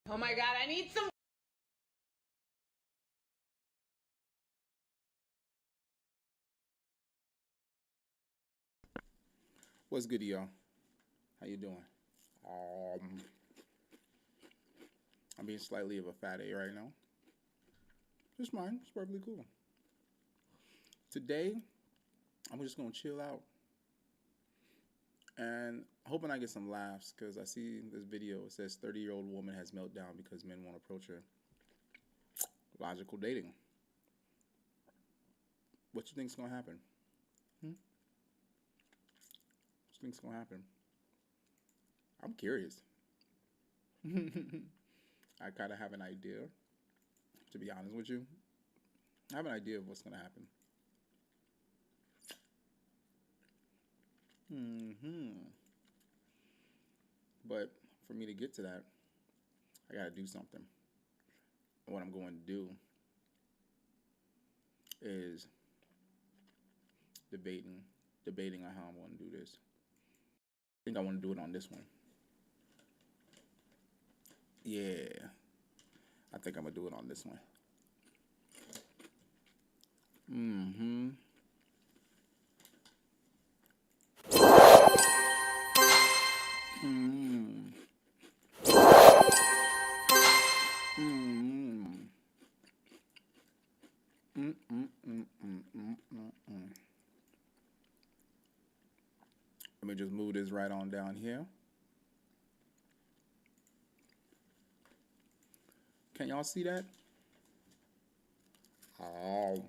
Oh my god, I need some. What's good, y'all? How you doing? Um, I'm being slightly of a fat A right now. Just mine. It's perfectly cool. Today, I'm just gonna chill out and hoping I get some laughs because I see this video. It says 30-year-old woman has meltdown because men won't approach her. Logical dating. What you think's gonna happen? What you think's gonna happen? I'm curious. I kind of have an idea, to be honest with you. I have an idea of what's gonna happen. But for me to get to that, I gotta do something. And what I'm going to do is debating on how I'm going to do this. I think I want to do it on this one. Yeah, I think I'm gonna do it on this one. Mm-hmm. Mm-hmm. Mm-hmm. Mm-mm-mm-mm-mm-mm. Let me just move this right on down here. Can y'all see that? Oh.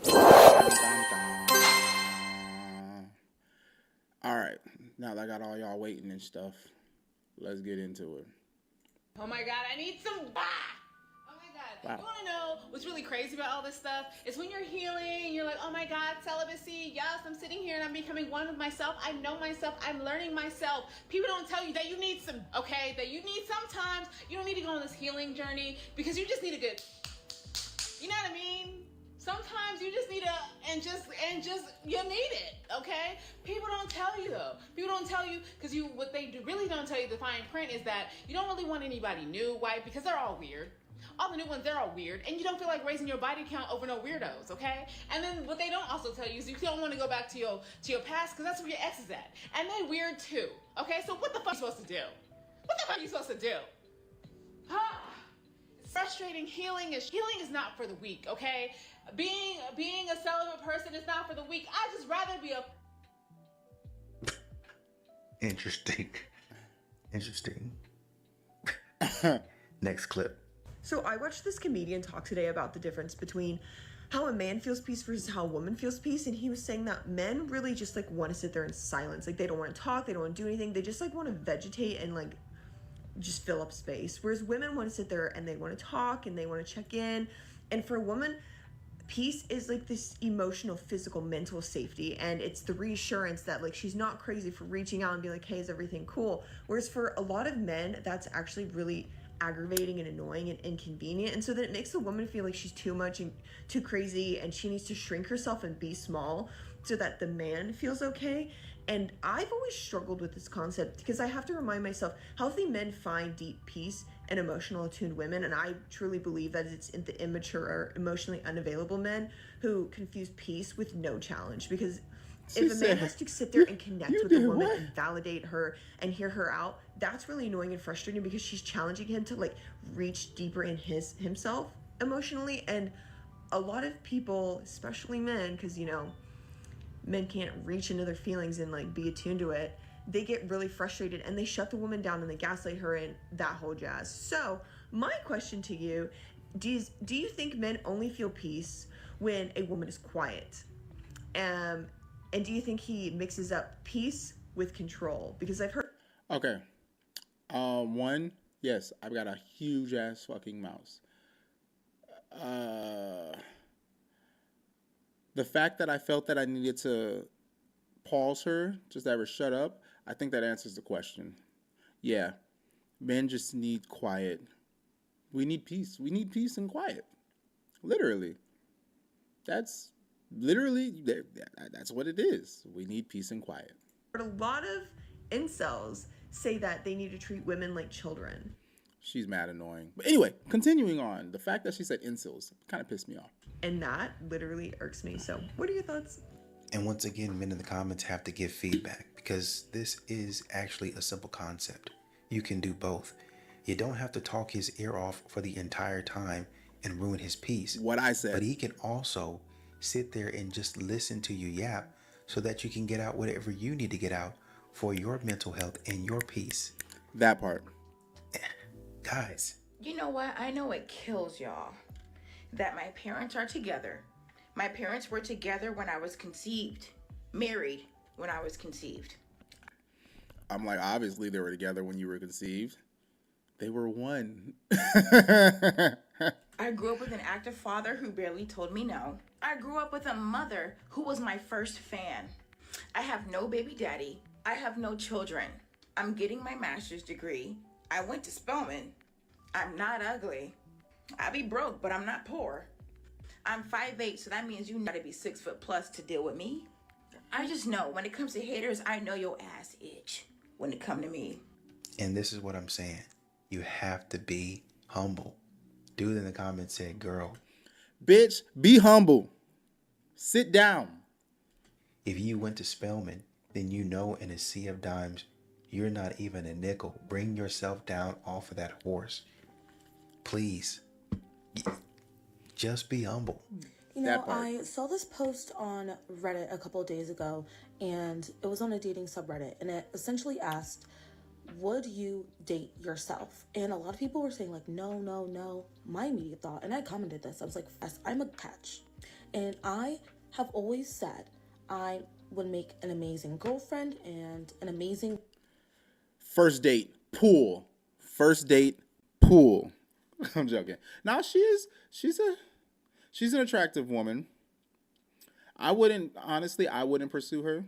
Dun, dun, dun. All right, now that I got all y'all waiting and stuff, let's get into it. Oh my God, I need some. Oh my God. Wow. You want to know what's really crazy about all this stuff? It's when you're healing, you're like, oh my God, celibacy. Yes, I'm sitting here and I'm becoming one with myself. I know myself. I'm learning myself. People don't tell you that you need some, okay? That you need sometimes. You don't need to go on this healing journey because you just need a good, you know what I mean? Sometimes you just need you need it, okay? People don't tell you though. People don't tell you because what they really don't tell you, the fine print, is that you don't really want anybody new, white, because they're all weird. All the new ones, they're all weird, and you don't feel like raising your body count over no weirdos, okay? And then what they don't also tell you is you don't want to go back to your past because that's where your ex is at, and they weird too, okay? So what the fuck are you supposed to do? What the fuck are you supposed to do? It's frustrating. Healing is not for the weak, okay? Being a celibate person is not for the weak. I'd just rather be a... Interesting. Next clip. So I watched this comedian talk today about the difference between how a man feels peace versus how a woman feels peace, and he was saying that men really just like want to sit there in silence. Like they don't want to talk, they don't want to do anything. They just like want to vegetate and like just fill up space. Whereas women want to sit there and they want to talk and they want to check in. And for a woman, peace is like this emotional, physical, mental safety, and it's the reassurance that like she's not crazy for reaching out and be like, hey, is everything cool? Whereas for a lot of men, that's actually really aggravating and annoying and inconvenient, and so then it makes the woman feel like she's too much and too crazy, and she needs to shrink herself and be small so that the man feels okay. And I've always struggled with this concept because I have to remind myself, healthy men find deep peace and emotional attuned women, and I truly believe that it's in the immature or emotionally unavailable men who confuse peace with no challenge. Because if a man has to sit there and connect with a woman and validate her and hear her out, that's really annoying and frustrating because she's challenging him to like reach deeper in himself emotionally. And a lot of people, especially men, because you know men can't reach into their feelings and like be attuned to it, they get really frustrated and they shut the woman down and they gaslight her and that whole jazz. So my question to you, do you think men only feel peace when a woman is quiet? And do you think he mixes up peace with control? Because I've heard... Okay. One, yes, I've got a huge ass fucking mouse. The fact that I felt that I needed to pause her, just have her shut up, I think that answers the question. Yeah, men just need quiet. We need peace. We need peace and quiet. Literally. That's what it is. We need peace and quiet. A lot of incels say that they need to treat women like children. She's mad annoying. But anyway, continuing on, the fact that she said incels kind of pissed me off. And that literally irks me. So what are your thoughts? And once again, men in the comments have to give feedback because this is actually a simple concept. You can do both. You don't have to talk his ear off for the entire time and ruin his peace. What I said. But he can also sit there and just listen to you yap so that you can get out whatever you need to get out for your mental health and your peace. That part. Guys. You know what? I know it kills y'all that my parents are together. My parents were together when I was conceived, married when I was conceived. I'm like, obviously they were together when you were conceived. They were one. I grew up with an active father who barely told me no. I grew up with a mother who was my first fan. I have no baby daddy. I have no children. I'm getting my master's degree. I went to Spelman. I'm not ugly. I be broke, but I'm not poor. I'm 5'8", so that means you gotta be 6 foot plus to deal with me. I just know when it comes to haters, I know your ass itch when it come to me. And this is what I'm saying. You have to be humble. Dude in the comments said, girl. Bitch, be humble. Sit down. If you went to Spelman, then you know in a sea of dimes, you're not even a nickel. Bring yourself down off of that horse. Please. Just be humble. You know, I saw this post on Reddit a couple of days ago, and it was on a dating subreddit, and it essentially asked, would you date yourself? And a lot of people were saying like, no, no, no. My immediate thought, and I commented this, I was like, yes, I'm a catch. And I have always said I would make an amazing girlfriend and an amazing... First date, pool. First date, pool. I'm joking. Now she's an attractive woman. I wouldn't pursue her.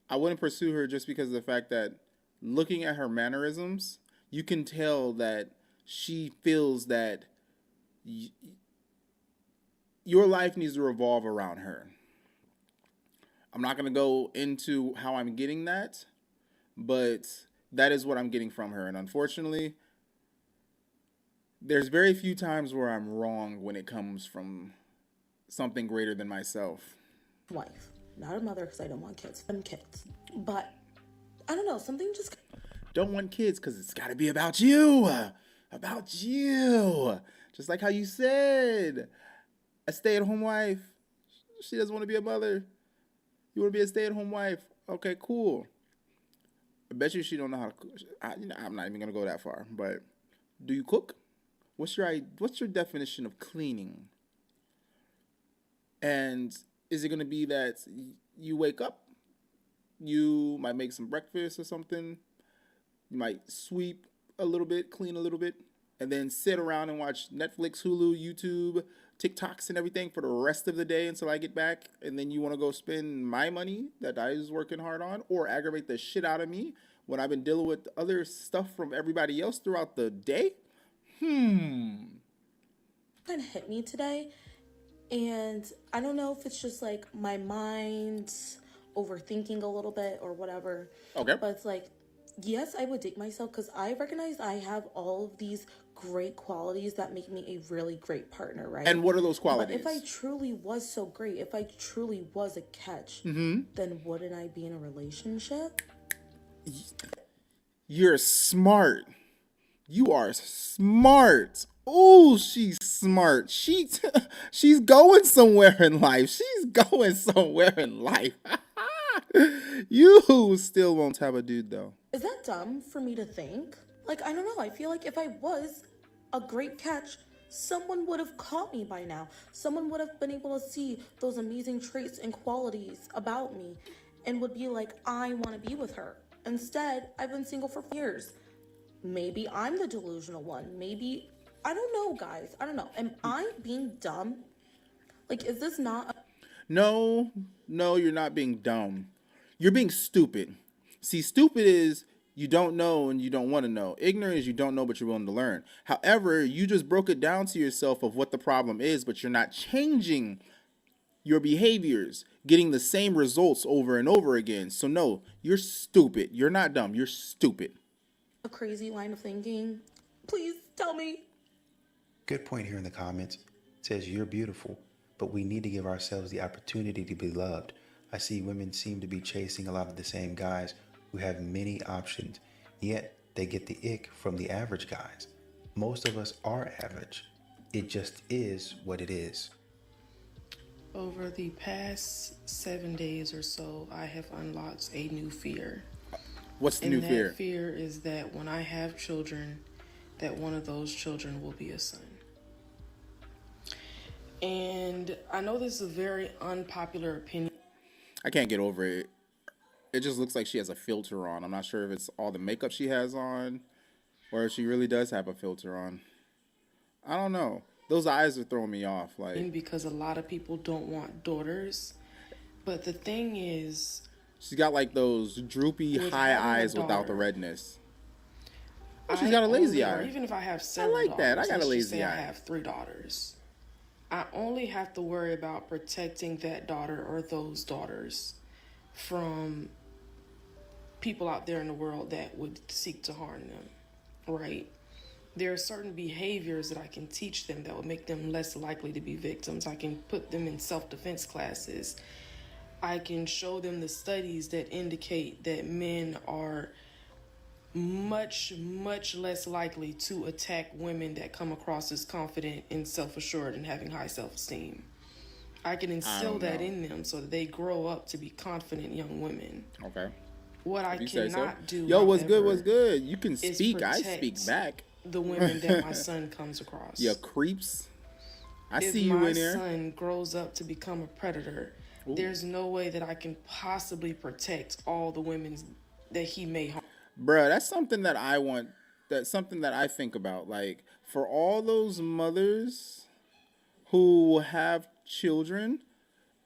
I wouldn't pursue her just because of the fact that looking at her mannerisms, you can tell that she feels that your life needs to revolve around her. I'm not going to go into how I'm getting that, but that is what I'm getting from her. And unfortunately, there's very few times where I'm wrong when it comes from something greater than myself. Wife, not a mother, because I don't want kids. I'm kids. But I don't know, something just... Don't want kids because it's got to be about you. About you. Just like how you said, a stay-at-home wife. She doesn't want to be a mother. You want to be a stay-at-home wife. Okay, cool. I bet you she don't know how to cook. I'm not even going to go that far. But do you cook? What's your definition of cleaning? And is it going to be that you wake up, you might make some breakfast or something, you might sweep a little bit, clean a little bit, and then sit around and watch Netflix, Hulu, YouTube, TikToks and everything for the rest of the day until I get back, and then you want to go spend my money that I was working hard on or aggravate the shit out of me when I've been dealing with other stuff from everybody else throughout the day? kind of hit me today, and I don't know if it's just like my mind overthinking a little bit or whatever. Okay. But it's like, yes, I would date myself because I recognize I have all of these great qualities that make me a really great partner, right? And what are those But qualities? if I truly was so great, if I truly was a catch, then wouldn't I be in a relationship? You're smart. You are smart. Oh, she's smart. She's going somewhere in life. She's going somewhere in life. You still won't have a dude, though. Is that dumb for me to think? Like, I don't know. I feel like if I was a great catch, someone would have caught me by now. Someone would have been able to see those amazing traits and qualities about me and would be like, I want to be with her. Instead, I've been single for years. Maybe I'm the delusional one. Maybe, I don't know, guys. I don't know. Am I being dumb? Like, is this not... No, you're not being dumb. You're being stupid. See, stupid is you don't know and you don't want to know. Ignorant is you don't know but you're willing to learn. However, you just broke it down to yourself of what the problem is, but you're not changing your behaviors, getting the same results over and over again. So no, you're stupid. You're not dumb. You're stupid. a crazy line of thinking? Please tell me. Good point here in the comments. It says you're beautiful, but we need to give ourselves the opportunity to be loved. I see women seem to be chasing a lot of the same guys who have many options, yet they get the ick from the average guys. Most of us are average. It just is what it is. Over the past 7 days or so, I have unlocked a new fear. What's the And new that fear? fear is that when I have children, that one of those children will be a son. And I know this is a very unpopular opinion. I can't get over it. It just looks like she has a filter on. I'm not sure if it's all the makeup she has on or if she really does have a filter on. I don't know. Those eyes are throwing me off. Like, Because a lot of people don't want daughters. But the thing is, she's got like those droopy With high having a eyes without the daughter, redness. Oh, she's got a lazy eye. Or even if I have several like that. I daughters, got a let's just lazy say eye. I have 3 daughters. I only have to worry about protecting that daughter or those daughters from people out there in the world that would seek to harm them, right? There are certain behaviors that I can teach them that would make them less likely to be victims. I can put them in self-defense classes. I can show them the studies that indicate that men are much, much less likely to attack women that come across as confident and self-assured and having high self-esteem. I can instill that in them so that they grow up to be confident young women. Okay. What I You say so? cannot do, Yo, what's good? however, What's good? You can is speak. I protect speak back. the women that my son comes across. Yeah, creeps. I If see you my in there. son grows up to become a predator, there's no way that I can possibly protect all the women that he may harm. Bruh, that's something that I want. That's something that I think about. Like, for all those mothers who have children,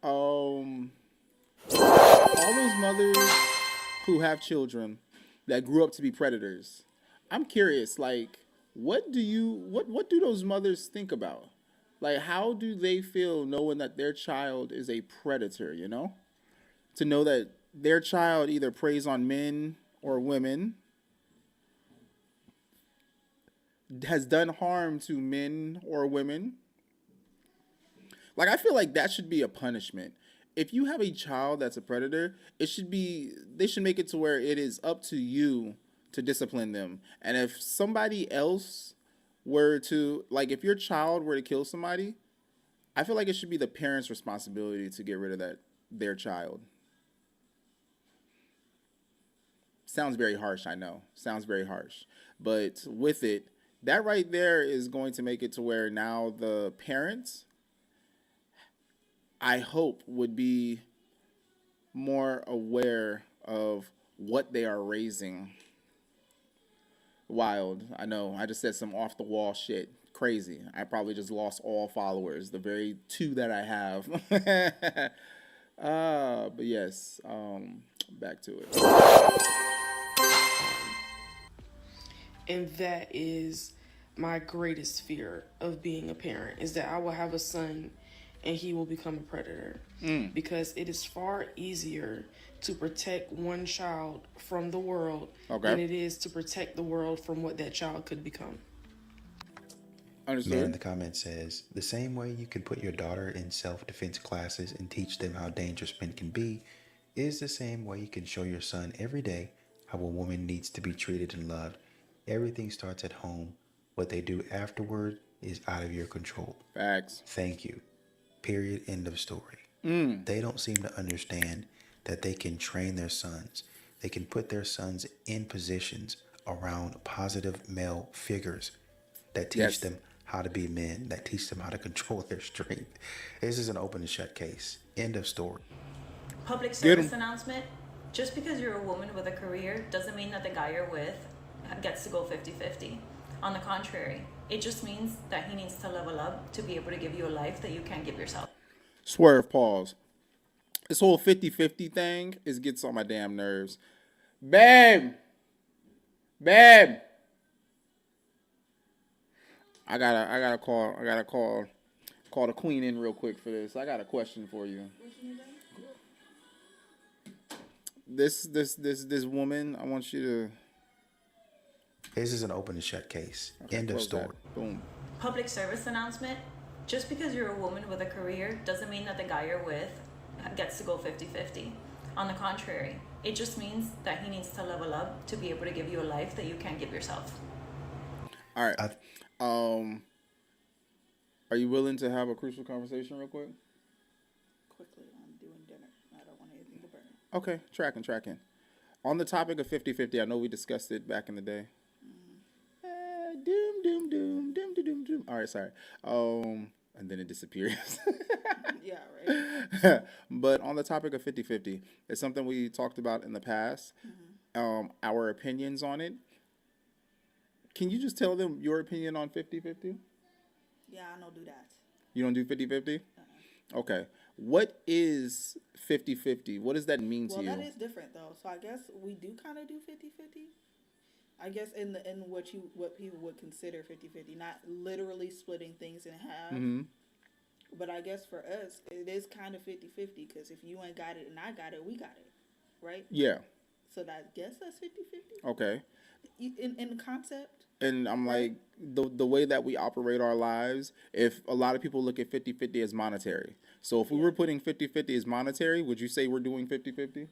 all those mothers who have children that grew up to be predators, I'm curious, like, what do those mothers think about? Like, how do they feel knowing that their child is a predator, you know? To know that their child either preys on men or women, has done harm to men or women. Like, I feel like that should be a punishment. If you have a child that's a predator, they should make it to where it is up to you to discipline them. And if somebody else were to, like, if your child were to kill somebody, I feel like it should be the parent's responsibility to get rid of their child. Sounds very harsh, I know. Sounds very harsh. But with it, that right there is going to make it to where now the parents, I hope, would be more aware of what they are raising. Wild. I know. I just said some off the wall shit. Crazy. I probably just lost all followers. The very 2 that I have. But yes. Back to it. And that is my greatest fear of being a parent, is that I will have a son and he will become a predator. Because it is far easier to protect one child from the world than it is to protect the world from what that child could become. Understood. Man in the comments says, the same way you can put your daughter in self-defense classes and teach them how dangerous men can be is the same way you can show your son every day how a woman needs to be treated and loved. Everything starts at home. What they do afterward is out of your control. Facts. Thank you. Period. End of story. They don't seem to understand that they can train their sons. They can put their sons in positions around positive male figures that teach them how to be men, that teach them how to control their strength. This is an open and shut case. End of story. Public service announcement. Just because you're a woman with a career doesn't mean that the guy you're with gets to go 50-50. On the contrary, it just means that he needs to level up to be able to give you a life that you can't give yourself. Swerve, pause. This whole 50-50 thing gets on my damn nerves. Babe! I gotta call the queen in real quick for this. I got a question for you. This woman, I want you to. This is an open and shut case. End of story. Boom. Public service announcement. Just because you're a woman with a career doesn't mean that the guy you're with gets to go 50-50. On the contrary, it just means that he needs to level up to be able to give you a life that you can't give yourself. All right. Are you willing to have a crucial conversation real quick? Quickly, I'm doing dinner. I don't want anything to burn. Okay, tracking. On the topic of 50-50, I know we discussed it back in the day. Doom. All right, sorry. And then it disappears. Yeah, right. But on the topic of 50-50, it's something we talked about in the past. Our opinions on it. Can you just tell them your opinion on 50-50? Yeah, I don't do that. You don't do 50-50? Okay. What is 50-50? What does that mean to you? Well, that is different though. So I guess we do kind of do 50-50. I guess in what people would consider 50-50, not literally splitting things in half. Mm-hmm. But I guess for us, it is kind of 50-50 because if you ain't got it and I got it, we got it, right? Yeah. So I guess that's 50-50. Okay. In concept. And I'm like, the way that we operate our lives, if a lot of people look at 50-50 as monetary. So if we were putting 50-50 as monetary, would you say we're doing 50-50?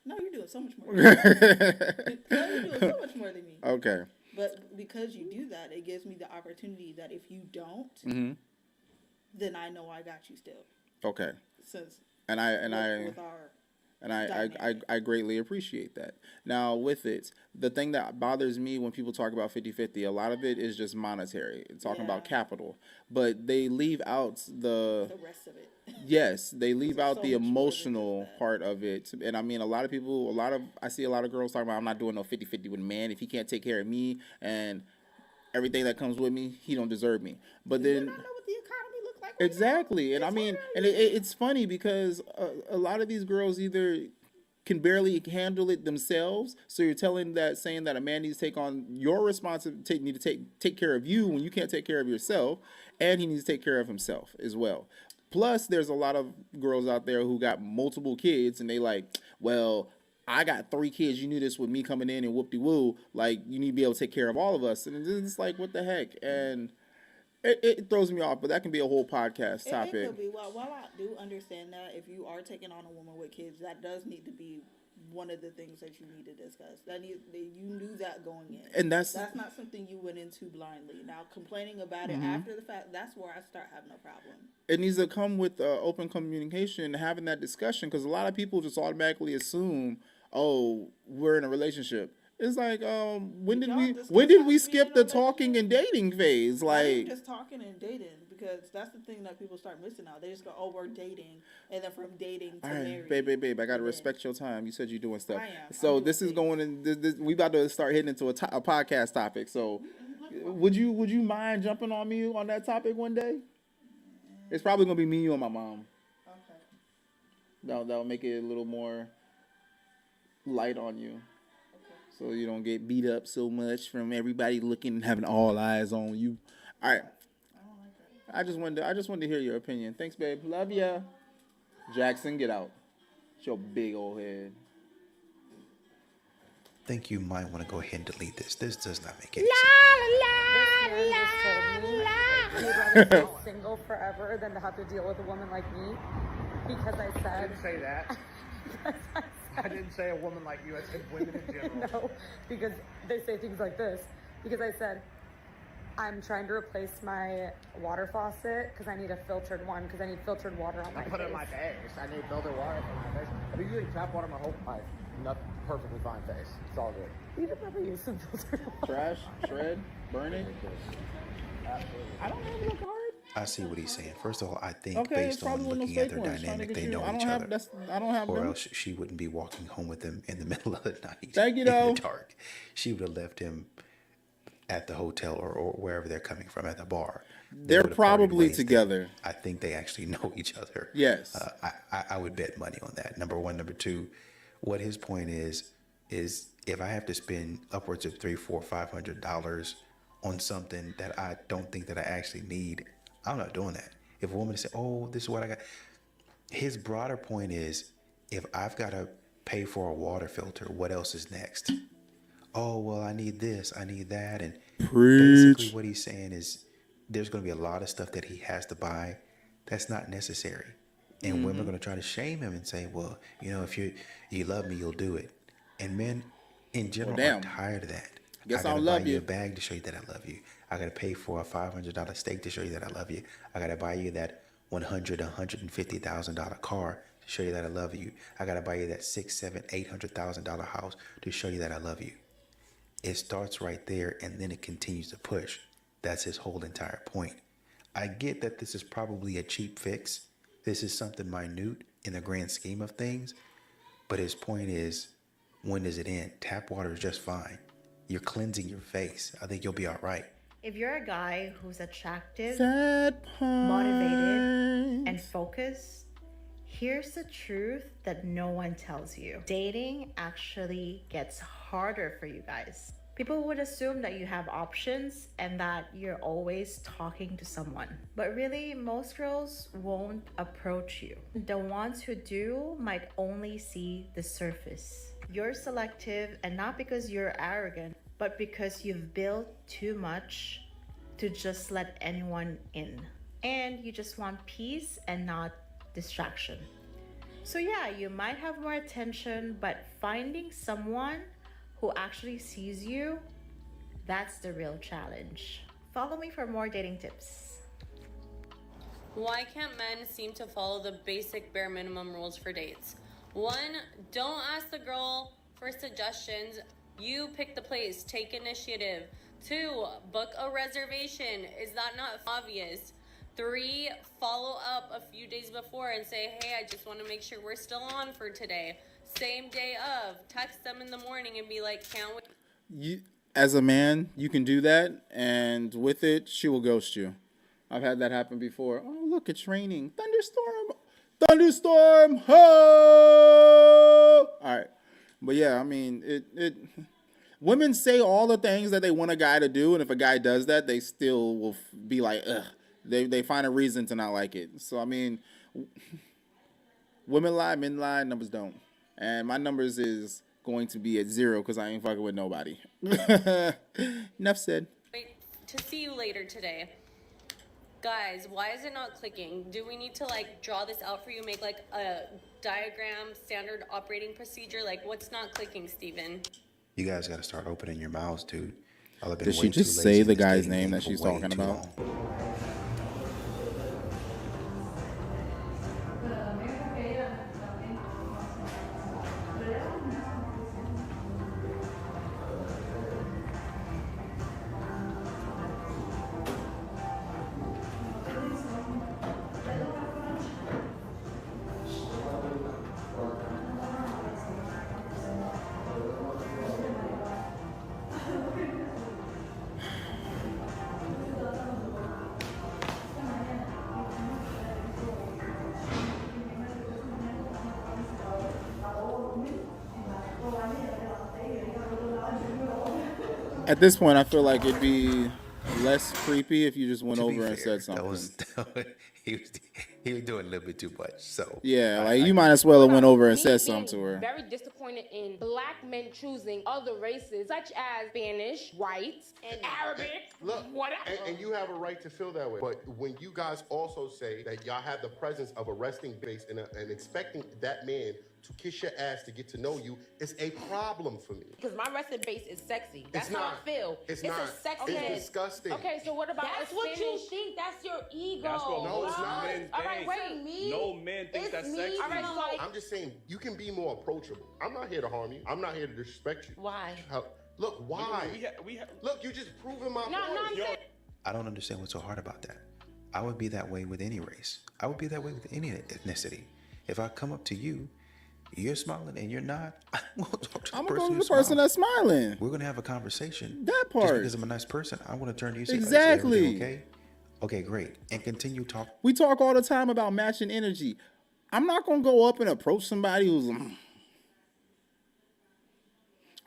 No, you're doing so much more. No, you're doing so much more than me. Okay. But because you do that, it gives me the opportunity that if you don't, then I know I got you still. Okay. Since I greatly appreciate that. Now, with it, the thing that bothers me when people talk about 50-50, a lot of it is just monetary. It's talking about capital. But they leave out the rest of it. Yes, they leave out so the much more than emotional just that. part of it. And I mean, I see a lot of girls talking about, I'm not doing no 50-50 with a man. If he can't take care of me and everything that comes with me, he don't deserve me. But then... You don't know what the economy looks like right Exactly. now. And I mean, and it's funny because a lot of these girls either can barely handle it themselves. So you're saying that a man needs to take on your responsibility, need to take care of you when you can't take care of yourself, and he needs to take care of himself as well. Plus, there's a lot of girls out there who got multiple kids, and they like, well, I got 3 kids. You knew this with me coming in and whoop-de-woo. Like, you need to be able to take care of all of us. And it's like, what the heck? And it throws me off, but that can be a whole podcast topic. It could be. While I do understand that, if you are taking on a woman with kids, that does need to be one of the things that you need to discuss. You knew that going in, and that's not something you went into blindly. Now, complaining about it after the fact, that's where I start having a problem. It needs to come with open communication and having that discussion, because a lot of people just automatically assume, oh, we're in a relationship. It's like, when did we skip the talking and dating phase? Like, just talking and dating, because that's the thing that people start missing out. They just go, oh, we're dating, and then from dating to marriage. Babe, I gotta respect your time. You said you're doing stuff. I am. So this is going in. We about to start hitting into a podcast topic. So, would you mind jumping on me on that topic one day? It's probably gonna be me, you, and my mom. Okay. That'll make it a little more light on you. So you don't get beat up so much from everybody looking and having all eyes on you. All right. I just wanted to hear your opinion. Thanks, babe. Love ya. Jackson, get out. It's your big old head. I think you might want to go ahead and delete this. This does not make any He'd rather stay single forever than to have to deal with a woman like me. Because I said... I didn't say that. I didn't say a woman like you. I said women in general. No, because they say things like this. Because I said, I'm trying to replace my water faucet because I need a filtered one because I need filtered water on my face. I put it on my face. I need filtered water on my face. I've been using tap water my whole life. Not perfectly fine face. It's all good. You'd never use some filtered water. Trash, shred, burn it. Absolutely. I don't have to look hard. I see what he's saying. First of all, I think based on looking at their dynamic, they know each other. I don't have or them. else she wouldn't be walking home with him in the middle of the night. Thank you, in though. the dark. She would have left him at the hotel or wherever they're coming from, at the bar. They're probably together. I think they actually know each other. Yes. I would bet money on that. Number one. Number two, what his point is if I have to spend upwards of $300, $400, $500 on something that I don't think that I actually need, I'm not doing that. If a woman says, oh, this is what I got. His broader point is, if I've got to pay for a water filter, what else is next? Oh, well, I need this, I need that. And basically what he's saying is there's going to be a lot of stuff that he has to buy that's not necessary. And women are going to try to shame him and say, well, you know, if you love me, you'll do it. And men in general are tired of that. Guess I I'll gotta love buy you a bag to show you that I love you. I gotta pay for a $500 steak to show you that I love you. I gotta buy you that $150,000 car to show you that I love you. I gotta buy you that $800,000 house to show you that I love you. It starts right there, and then it continues to push. That's his whole entire point. I get that this is probably a cheap fix. This is something minute in the grand scheme of things, but his point is, when does it end? Tap water is just fine. You're cleansing your face. I think you'll be all right. If you're a guy who's attractive, motivated, and focused, here's the truth that no one tells you. Dating actually gets harder for you guys. People would assume that you have options and that you're always talking to someone. But really, most girls won't approach you. The ones who do might only see the surface. You're selective, and not because you're arrogant, but because you've built too much to just let anyone in. And you just want peace and not distraction. So yeah, you might have more attention, but finding someone who actually sees you, that's the real challenge. Follow me for more dating tips. Why can't men seem to follow the basic bare minimum rules for dates? 1, don't ask the girl for suggestions. You pick the place, take initiative. 2, book a reservation. Is that not obvious? 3, follow up a few days before and say, hey, I just want to make sure we're still on for today. Same day of, text them in the morning and be like, can't wait. As a man, you can do that, and with it, she will ghost you. I've had that happen before. Oh, look, it's raining. Thunderstorm. Ho! All right. But yeah, I mean, it. Women say all the things that they want a guy to do, and if a guy does that, they still will be like, ugh. They find a reason to not like it. So I mean, women lie, men lie, numbers don't. And my numbers is going to be at 0 because I ain't fucking with nobody. Enough said. Wait to see you later today. Guys, why is it not clicking? Do we need to like draw this out for you, make like a diagram, standard operating procedure? Like what's not clicking, Steven? You guys got to start opening your mouths, dude. Y'all have been Did she way too just lazy say in the this guy's dating name game that for she's way talking too about? long. At this point, I feel like it'd be less creepy if you just went To be over and fair, said something. he was doing a little bit too much. So Yeah, like you might as well have went over and said something to her. Very disappointed in black men choosing other races such as Spanish, white, and Arabic. Look, whatever. and you have a right to feel that way. But when you guys also say that y'all have the presence of a resting base and expecting that man to kiss your ass to get to know you, it's a problem for me. Because my resting base is sexy. That's It's how not. I feel. It's a not. sexy It's head. disgusting. Okay, so what about That's a what you Spanish? think. That's your ego. That's what No, it's not. men All right, think. wait. Me? No man thinks It's that's me. sexy. All right, so I'm just saying, you can be more approachable. I'm not here to harm you. I'm not here to disrespect you. Why? Look, why? We Look, you just proving my point. I'm saying. I don't understand what's so hard about that. I would be that way with any race. I would be that way with any ethnicity. If I come up to you, you're smiling and you're not, I'm going to talk to the I'm person going to who's the person that's smiling. We're going to have a conversation. That Just part. because I'm a nice person, I want to turn to you and say, Exactly. "Is everything okay? Okay, great." And continue talking. We talk all the time about matching energy. I'm not going to go up and approach somebody who's...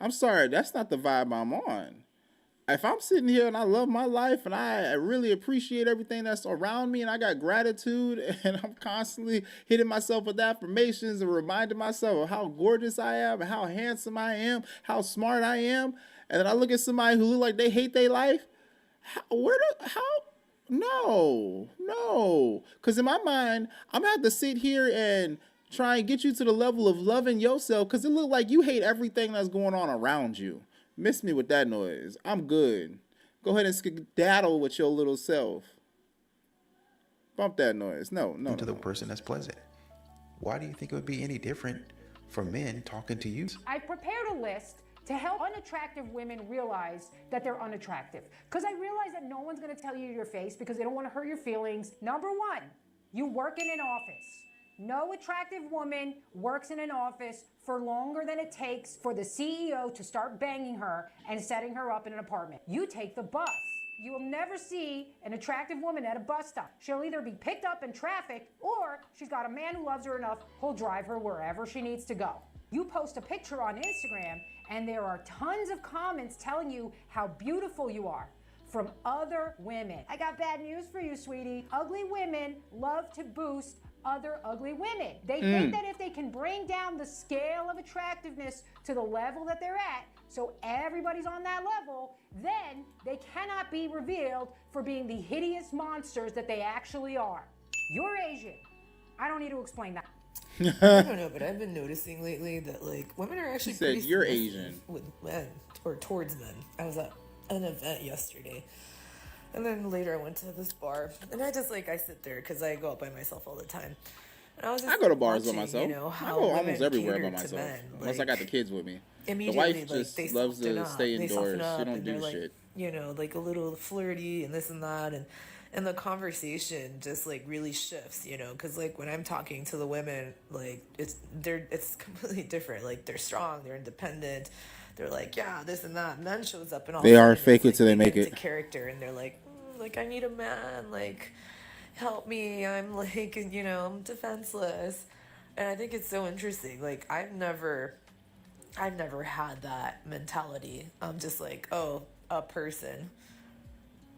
I'm sorry, that's not the vibe I'm on. If I'm sitting here and I love my life and I really appreciate everything that's around me and I got gratitude and I'm constantly hitting myself with affirmations and reminding myself of how gorgeous I am and how handsome I am, how smart I am, and then I look at somebody who look like they hate their life, no. Because in my mind, I'm going to have to sit here and try and get you to the level of loving yourself because it look like you hate everything that's going on around you. Miss me with that noise. I'm good. Go ahead and skedaddle with your little self. Bump that noise. No. To the person that's pleasant. Why do you think it would be any different for men talking to you? I've prepared a list to help unattractive women realize that they're unattractive. Because I realize that no one's going to tell you to your face because they don't want to hurt your feelings. Number one, you work in an office. No attractive woman works in an office for longer than it takes for the CEO to start banging her and setting her up in an apartment. You take the bus. You will never see an attractive woman at a bus stop. She'll either be picked up in traffic or she's got a man who loves her enough who'll drive her wherever she needs to go. You post a picture on Instagram and there are tons of comments telling you how beautiful you are from other women. I got bad news for you, sweetie. Ugly women love to boost other ugly women. They think that if they can bring down the scale of attractiveness to the level that they're at, so everybody's on that level, then they cannot be revealed for being the hideous monsters that they actually are. You're Asian. I don't need to explain that. I don't know, but I've been noticing lately that like women are actually said, pretty "You're submissive Asian." with men or towards men. I was at an event yesterday. And then later I went to this bar, and I sit there because I go out by myself all the time. And I go to bars by watching, myself. You know, I how go women almost everywhere by cater to myself. men. Unless I got the kids with me. The Immediately, wife just they loves soften to up. stay They indoors. soften up, She don't and do they're shit. you know, like a little flirty and this and that, and the conversation just like really shifts, you know, because like when I'm talking to the women, like it's completely different. Like they're strong, they're independent. They're like, yeah, this and that. Men shows up and all They of a are sudden fake it's it till they like make get it. into character, and they're like, like I need a man, like help me. I'm like, you know, I'm defenseless, and I think it's so interesting. Like I've never I've never had that mentality. I'm just like, oh, a person.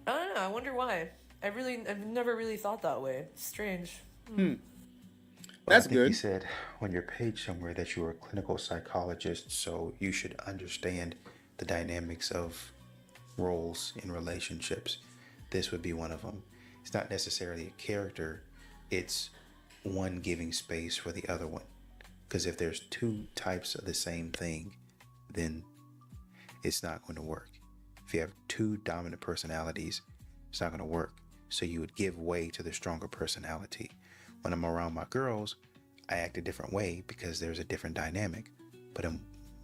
I don't know. I wonder why. I've never really thought that way. It's strange. Well, That's I think you good. said on your page somewhere that you were a clinical psychologist, so you should understand the dynamics of roles in relationships. This would be one of them. It's not necessarily a character, it's one giving space for the other one. Because if there's two types of the same thing, then it's not going to work. If you have two dominant personalities, it's not going to work. So you would give way to the stronger personality. When I'm around my girls, I act a different way because there's a different dynamic. But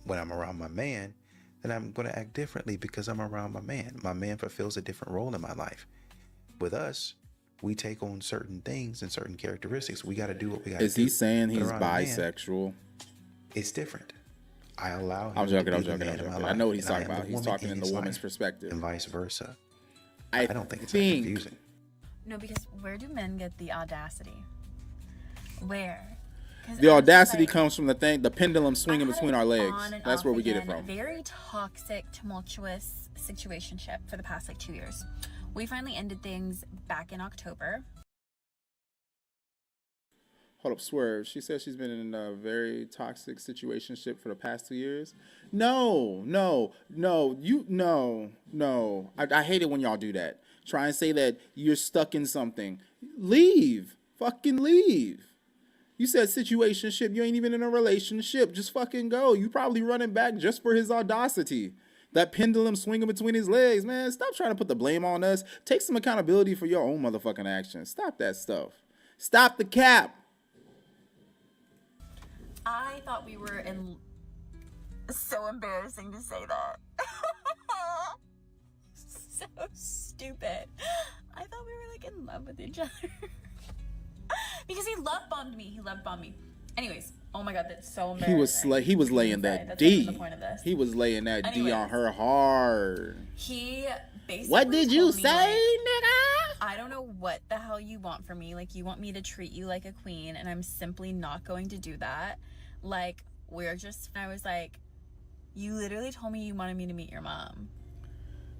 when I'm around my man, then I'm going to act differently because I'm around my man. My man fulfills a different role in my life. With us, we take on certain things and certain characteristics. We got to do what we got to do. Is he saying But he's around a man, bisexual? it's different. I allow him I'm joking. to I'm be the joking. man I'm in my joking. I life, know what he's and I talking am about. the He's woman talking in the his woman's life, perspective. and vice versa. I don't think it's that think confusing. No, because where do men get the audacity? Where? 'Cause the I'm just audacity like, comes from the pendulum swinging I had between an our legs. on and That's off where we get it again, from. Very toxic, tumultuous situationship for the past like 2 years. We finally ended things back in October. Hold up, Swerve. She says she's been in a very toxic situationship for the past 2 years. No. I hate it when y'all do that. Try and say that you're stuck in something. Leave. Fucking leave. You said situationship. You ain't even in a relationship. Just fucking go. You probably running back just for his audacity. That pendulum swinging between his legs, man. Stop trying to put the blame on us. Take some accountability for your own motherfucking actions. Stop that stuff. Stop the cap. I thought we were in. So embarrassing to say that. So stupid. I thought we were like in love with each other. Because he love bombed me. Anyways, oh my god, that's so embarrassing. He was laying that That's D. not even the point of this. He was laying that D Anyways. on her hard. He basically What did you told me, say, like, nigga? I don't know what the hell you want from me. Like, you want me to treat you like a queen, and I'm simply not going to do that. Like, I was like, you literally told me you wanted me to meet your mom.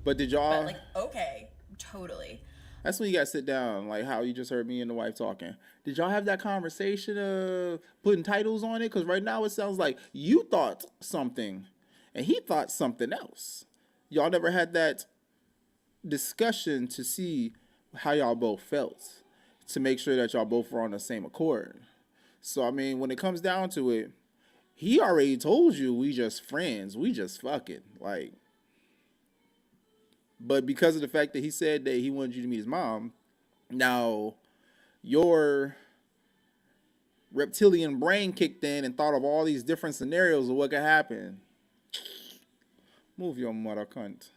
But did y'all? But like, okay, totally. That's when you gotta sit down, like how you just heard me and the wife talking. Did y'all have that conversation of putting titles on it? Because right now it sounds like you thought something, and he thought something else. Y'all never had that discussion to see how y'all both felt, to make sure that y'all both were on the same accord. So I mean, when it comes down to it, he already told you we just friends, we just fucking like. But because of the fact that he said that he wanted you to meet his mom, now your reptilian brain kicked in and thought of all these different scenarios of what could happen. Move your mother cunt.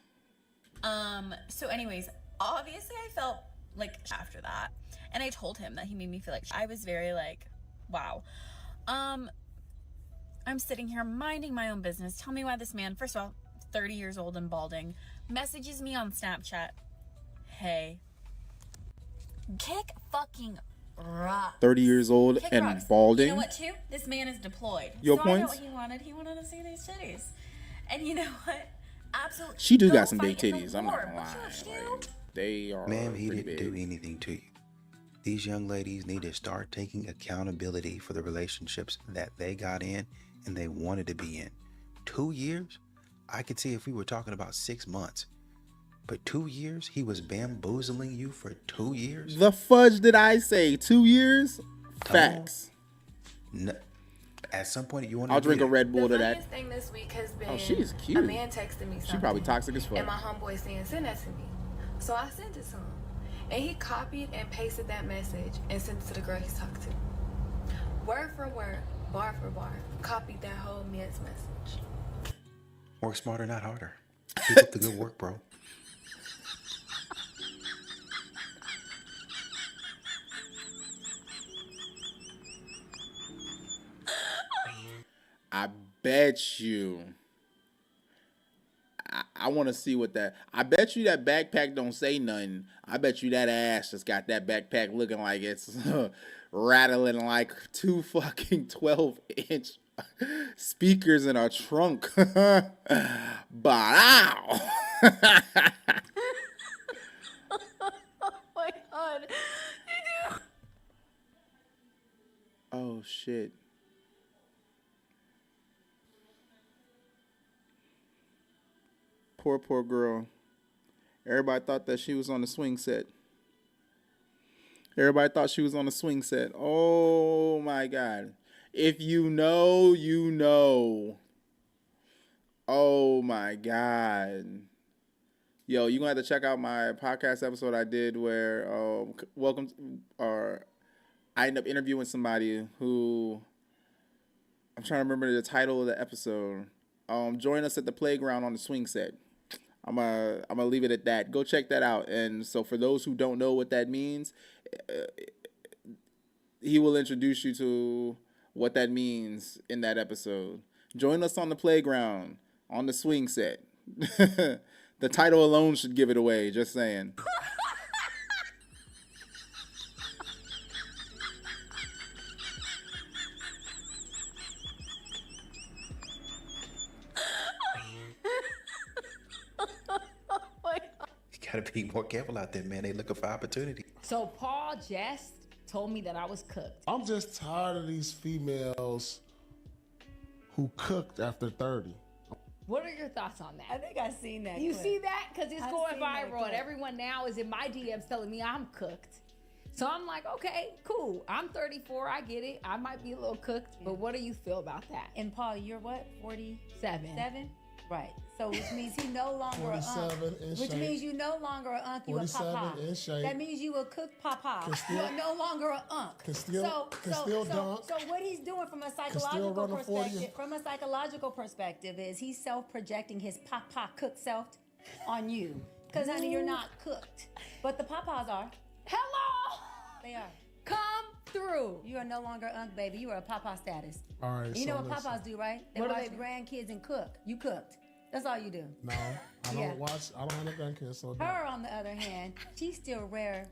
So anyways, obviously I felt like after that, and I told him that he made me feel like I was very like, wow. I'm sitting here minding my own business. Tell me why this man, first of all, 30 years old and balding, messages me on Snapchat. Hey. Kick fucking rocks. 30 years old Kick and rocks. balding. You know what, too? This man is deployed. Your so points? I know what he wanted. He wanted to see these titties. And you know what? Absolutely. She do Go got some big fight in the titties. I'm not war. gonna What lie. you have to do? Like, they are Ma'am, he pretty didn't big. do anything to you. These young ladies need to start taking accountability for the relationships that they got in and they wanted to be in. 2 years? I could see if we were talking about 6 months. But 2 years? He was bamboozling you for 2 years? The fudge did I say? 2 years? Facts. No. At some point, you want I'll drink a Red Bull to that. The funniest thing this week has been Oh, she's cute. a man texted me something. She probably toxic as fuck. And my homeboy saying, send that to me. So I sent it to him. And he copied and pasted that message and sent it to the girl he's talking to. Word for word, bar for bar, copied that whole man's message. Work smarter, not harder. Keep up the good work, bro. I bet you. I want to see what that. I bet you that backpack don't say nothing. I bet you that ass just got that backpack looking like it's rattling like two fucking 12-inch Speakers in our trunk. Wow. Oh my god. Oh shit. Poor girl. Everybody thought that she was on the swing set. Everybody thought she was on the swing set. Oh my God. If you know, you know. Oh my God. Yo, you're going to have to check out my podcast episode I did where I ended up interviewing somebody who, I'm trying to remember the title of the episode. Join us at the playground on the swing set. I'm gonna leave it at that. Go check that out. And so for those who don't know what that means, he will introduce you to what that means in that episode. Join us on the playground on the swing set. The title alone should give it away. Just saying. Gotta be more careful out there, man. They looking for opportunity. So Paul just told me that I was cooked. I'm just tired of these females who cooked after 30. What are your thoughts on that? I think I've seen that. You clip. see that? Because it's I've going seen that viral and clip. everyone now is in my DMs telling me I'm cooked. So I'm like, okay, cool. I'm 34. I get it. I might be a little cooked, but what do you feel about that? And Paul, you're what? 47? 7. Right. So which means he no longer a 47 in which shape. means you no longer a unk, you a 47 papa. in shape. That means you a cooked papa. Can still- You're no longer a unk. Can still dunk. So what he's doing from a still psychological run a 40. perspective, is he's self-projecting his papa cooked self on you. Because honey, you're not cooked. But the papas are. Hello! They are. Come through. You are no longer unk, baby. You are a papa status. All right. You so know what listen. papas do, right? They What do watch they do? grandkids and cook. You cooked. That's all you do. No, I don't Yeah. watch. I don't have no grandkids, so no. Her, on the other hand, she's still rare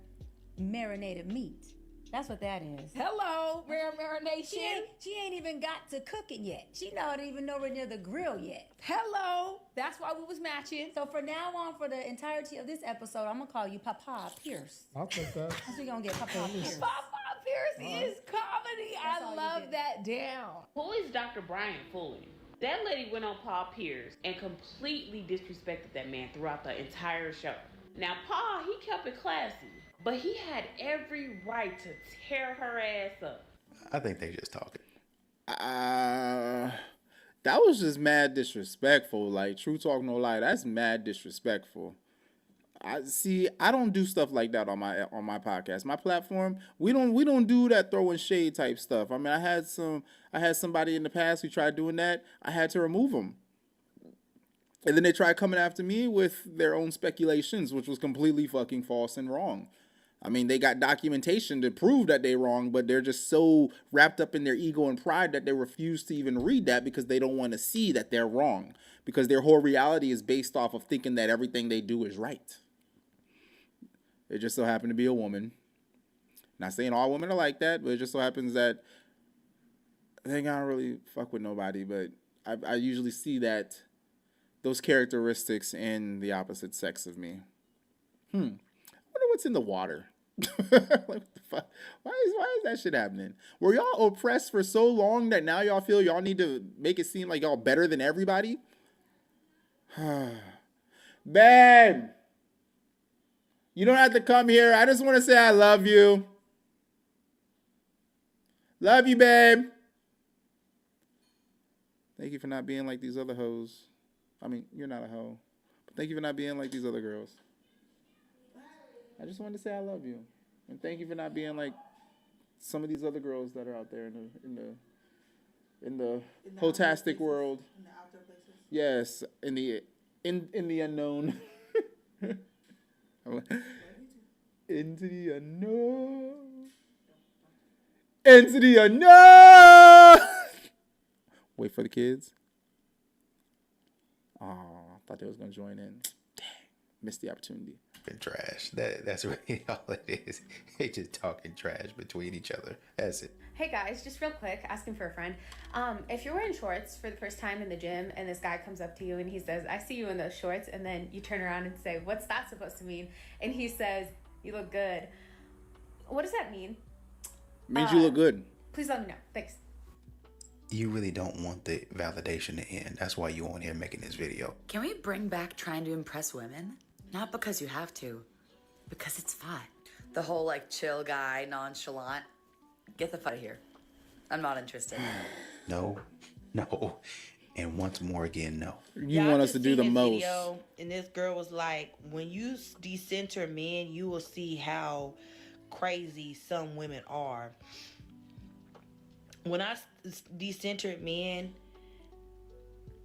marinated meat. That's what that is. Hello, rare marination. She ain't even got to cook it yet. She not even nowhere near the grill yet. Hello. That's why we was matching. So for now on, for the entirety of this episode, I'm gonna call you Papa Pierce. I'll take that. That's what we gonna get, Papa Pierce. Papa Pierce is comedy. That's all I you love get. that down. Who is Dr. Brian fooling? That lady went on Paul Pierce and completely disrespected that man throughout the entire show. Now, Paul, he kept it classy, but he had every right to tear her ass up. I think they just talking. That was just mad disrespectful. Like, true talk, no lie. That's mad disrespectful. I don't do stuff like that on my podcast. My platform, we don't do that throwing shade type stuff. I mean, I had somebody in the past who tried doing that. I had to remove them. And then they tried coming after me with their own speculations, which was completely fucking false and wrong. I mean, they got documentation to prove that they're wrong, but they're just so wrapped up in their ego and pride that they refuse to even read that because they don't want to see that they're wrong. Because their whole reality is based off of thinking that everything they do is right. It just so happened to be a woman. Not saying all women are like that, but it just so happens that they ain't gonna really fuck with nobody. But I usually see those characteristics in the opposite sex of me. I wonder what's in the water. Like, what the fuck? Why is that shit happening? Were y'all oppressed for so long that now y'all feel y'all need to make it seem like y'all better than everybody? Babe! You don't have to come here. I just want to say I love you. Love you, babe. Thank you for not being like these other hoes. I mean, you're not a hoe. But thank you for not being like these other girls. I just wanted to say I love you. And thank you for not being like some of these other girls that are out there in the hotastic world. In the out there places. Yes, in the unknown. Into the unknown. Into the unknown. Wait for the kids. Oh, I thought they was gonna join in. Dang, missed the opportunity. Been trash. That's really all it is. They just talking trash between each other. That's it. Hey guys, just real quick, asking for a friend. If you're wearing shorts for the first time in the gym and this guy comes up to you and he says, I see you in those shorts, and then you turn around and say, what's that supposed to mean? And he says, you look good. What does that mean? Means you look good. Please let me know. Thanks. You really don't want the validation to end. That's why you on here making this video. Can we bring back trying to impress women? Not because you have to, because it's fun. The whole like chill guy, nonchalant. Get the fuck out of here. I'm not interested. No, and once more again, no. You want us to do the most. Video, and this girl was like, when you decenter men, you will see how crazy some women are. When I decentered men,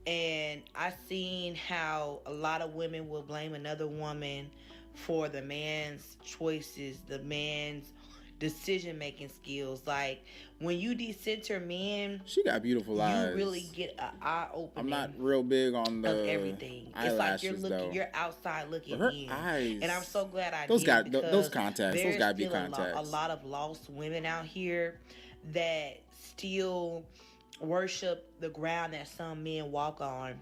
and I seen how a lot of women will blame another woman for the man's choices, the man's decision-making skills. Like, when you decenter men, she got beautiful eyes. You really get an eye-opening. I'm not real big on the of everything. It's like you're looking, you're outside looking her in. eyes, and I'm so glad I those did got because those contacts. Those gotta be contacts. A lot of lost women out here that still worship the ground that some men walk on,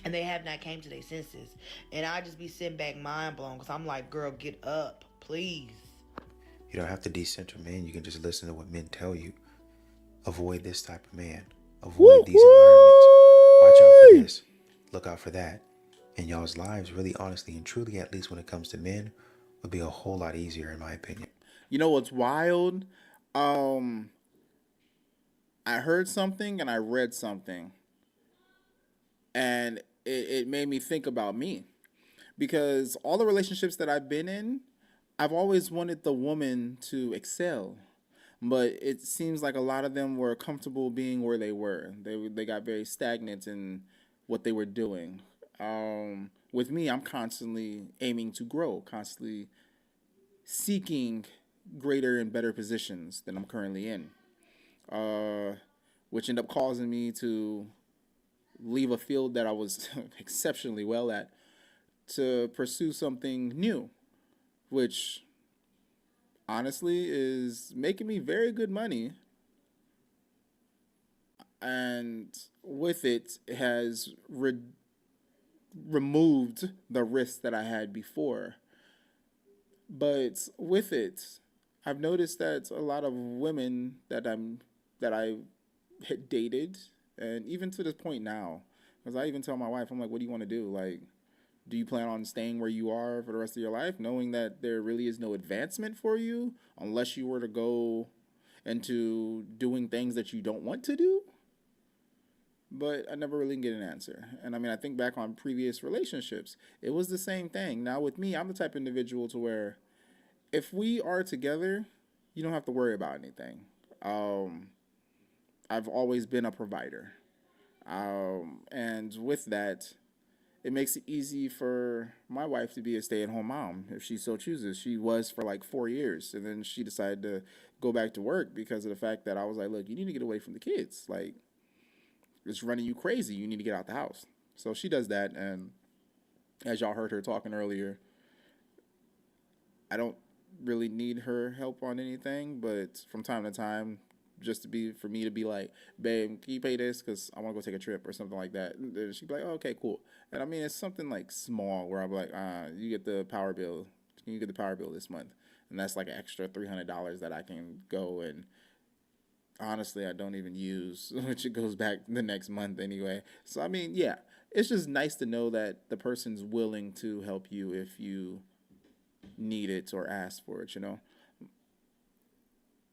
and they have not came to their senses. And I just be sitting back mind blown because I'm like, girl, get up, please. You don't have to decenter men. You can just listen to what men tell you. Avoid this type of man. Avoid these environments. Watch out for this. Look out for that. And y'all's lives, really, honestly, and truly, at least when it comes to men, would be a whole lot easier, in my opinion. You know what's wild? I heard something and I read something. And it made me think about me. Because all the relationships that I've been in, I've always wanted the woman to excel, but it seems like a lot of them were comfortable being where they were. They got very stagnant in what they were doing. With me, I'm constantly aiming to grow, constantly seeking greater and better positions than I'm currently in, which ended up causing me to leave a field that I was exceptionally well at to pursue something new, which honestly is making me very good money. And with it has removed the risk that I had before. But with it, I've noticed that a lot of women that I had dated, and even to this point now, because I even tell my wife, I'm like, what do you want to do? Like, do you plan on staying where you are for the rest of your life, knowing that there really is no advancement for you unless you were to go into doing things that you don't want to do? But I never really get an answer. And I mean, I think back on previous relationships, it was the same thing. Now with me, I'm the type of individual to where if we are together, you don't have to worry about anything. I've always been a provider. And with that, it makes it easy for my wife to be a stay-at-home mom if she so chooses. She was for like 4 years, and then she decided to go back to work because of the fact that I was like, look, you need to get away from the kids. Like, it's running you crazy. You need to get out the house. So she does that, and as y'all heard her talking earlier, I don't really need her help on anything, but from time to time, just for me to be like, babe, can you pay this? Because I want to go take a trip or something like that. And then she'd be like, oh, okay, cool. And I mean, it's something like small where I'm like, you get the power bill. Can you get the power bill this month? And that's like an extra $300 that I can go and honestly, I don't even use, which it goes back the next month anyway. So, I mean, yeah, it's just nice to know that the person's willing to help you if you need it or ask for it, you know?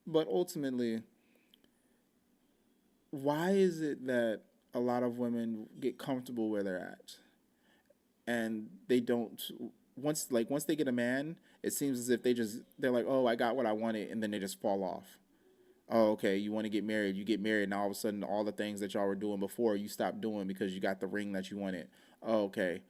But ultimately, why is it that a lot of women get comfortable where they're at and they don't, once they get a man, it seems as if they're like, oh, I got what I wanted, and then they just fall off. Oh, okay, you want to get married, you get married, now all of a sudden all the things that y'all were doing before you stop doing because you got the ring that you wanted. Oh, okay,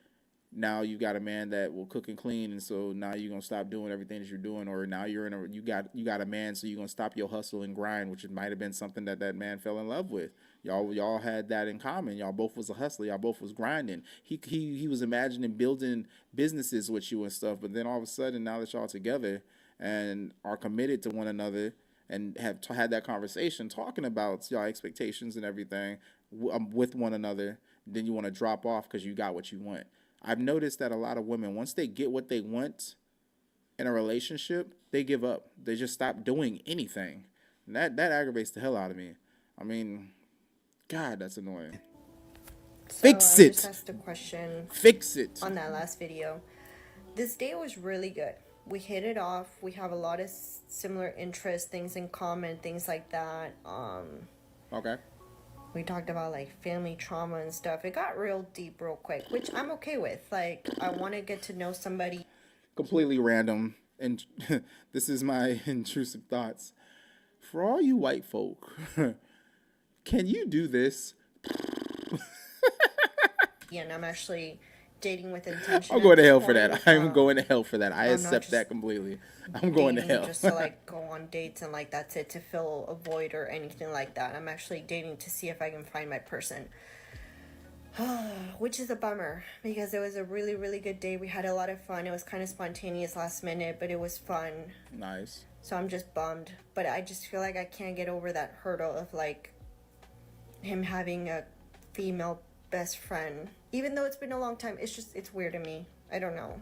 now you got a man that will cook and clean, and so now you're gonna stop doing everything that you're doing, or now you got a man, so you're gonna stop your hustle and grind, which might have been something that man fell in love with. Y'all had that in common. Y'all both was a hustler. Y'all both was grinding. He was imagining building businesses with you and stuff, but then all of a sudden, now that y'all together and are committed to one another, and have had that conversation talking about your expectations and everything with one another, then you want to drop off because you got what you want. I've noticed that a lot of women, once they get what they want in a relationship, they give up. They just stop doing anything. And that aggravates the hell out of me. I mean, God, that's annoying. So Fix I it. just asked a question. Fix it. On that last video. This date was really good. We hit it off. We have a lot of similar interests, things in common, things like that. Okay. We talked about like family trauma and stuff. It got real deep real quick, which I'm okay with. Like, I want to get to know somebody. Completely random, and this is my intrusive thoughts. For all you white folk, can you do this? And I'm actually dating with intention. I'm going to hell for that. I'm going to hell for that. I I'm not accept just that completely. I'm going to dating hell. just to like go on dates and like that's it, to fill a void or anything like that. I'm actually dating to see if I can find my person. Which is a bummer because it was a really, really good day. We had a lot of fun. It was kind of spontaneous last minute, but it was fun. Nice. So I'm just bummed. But I just feel like I can't get over that hurdle of like him having a female best friend. Even though it's been a long time, it's weird to me. I don't know.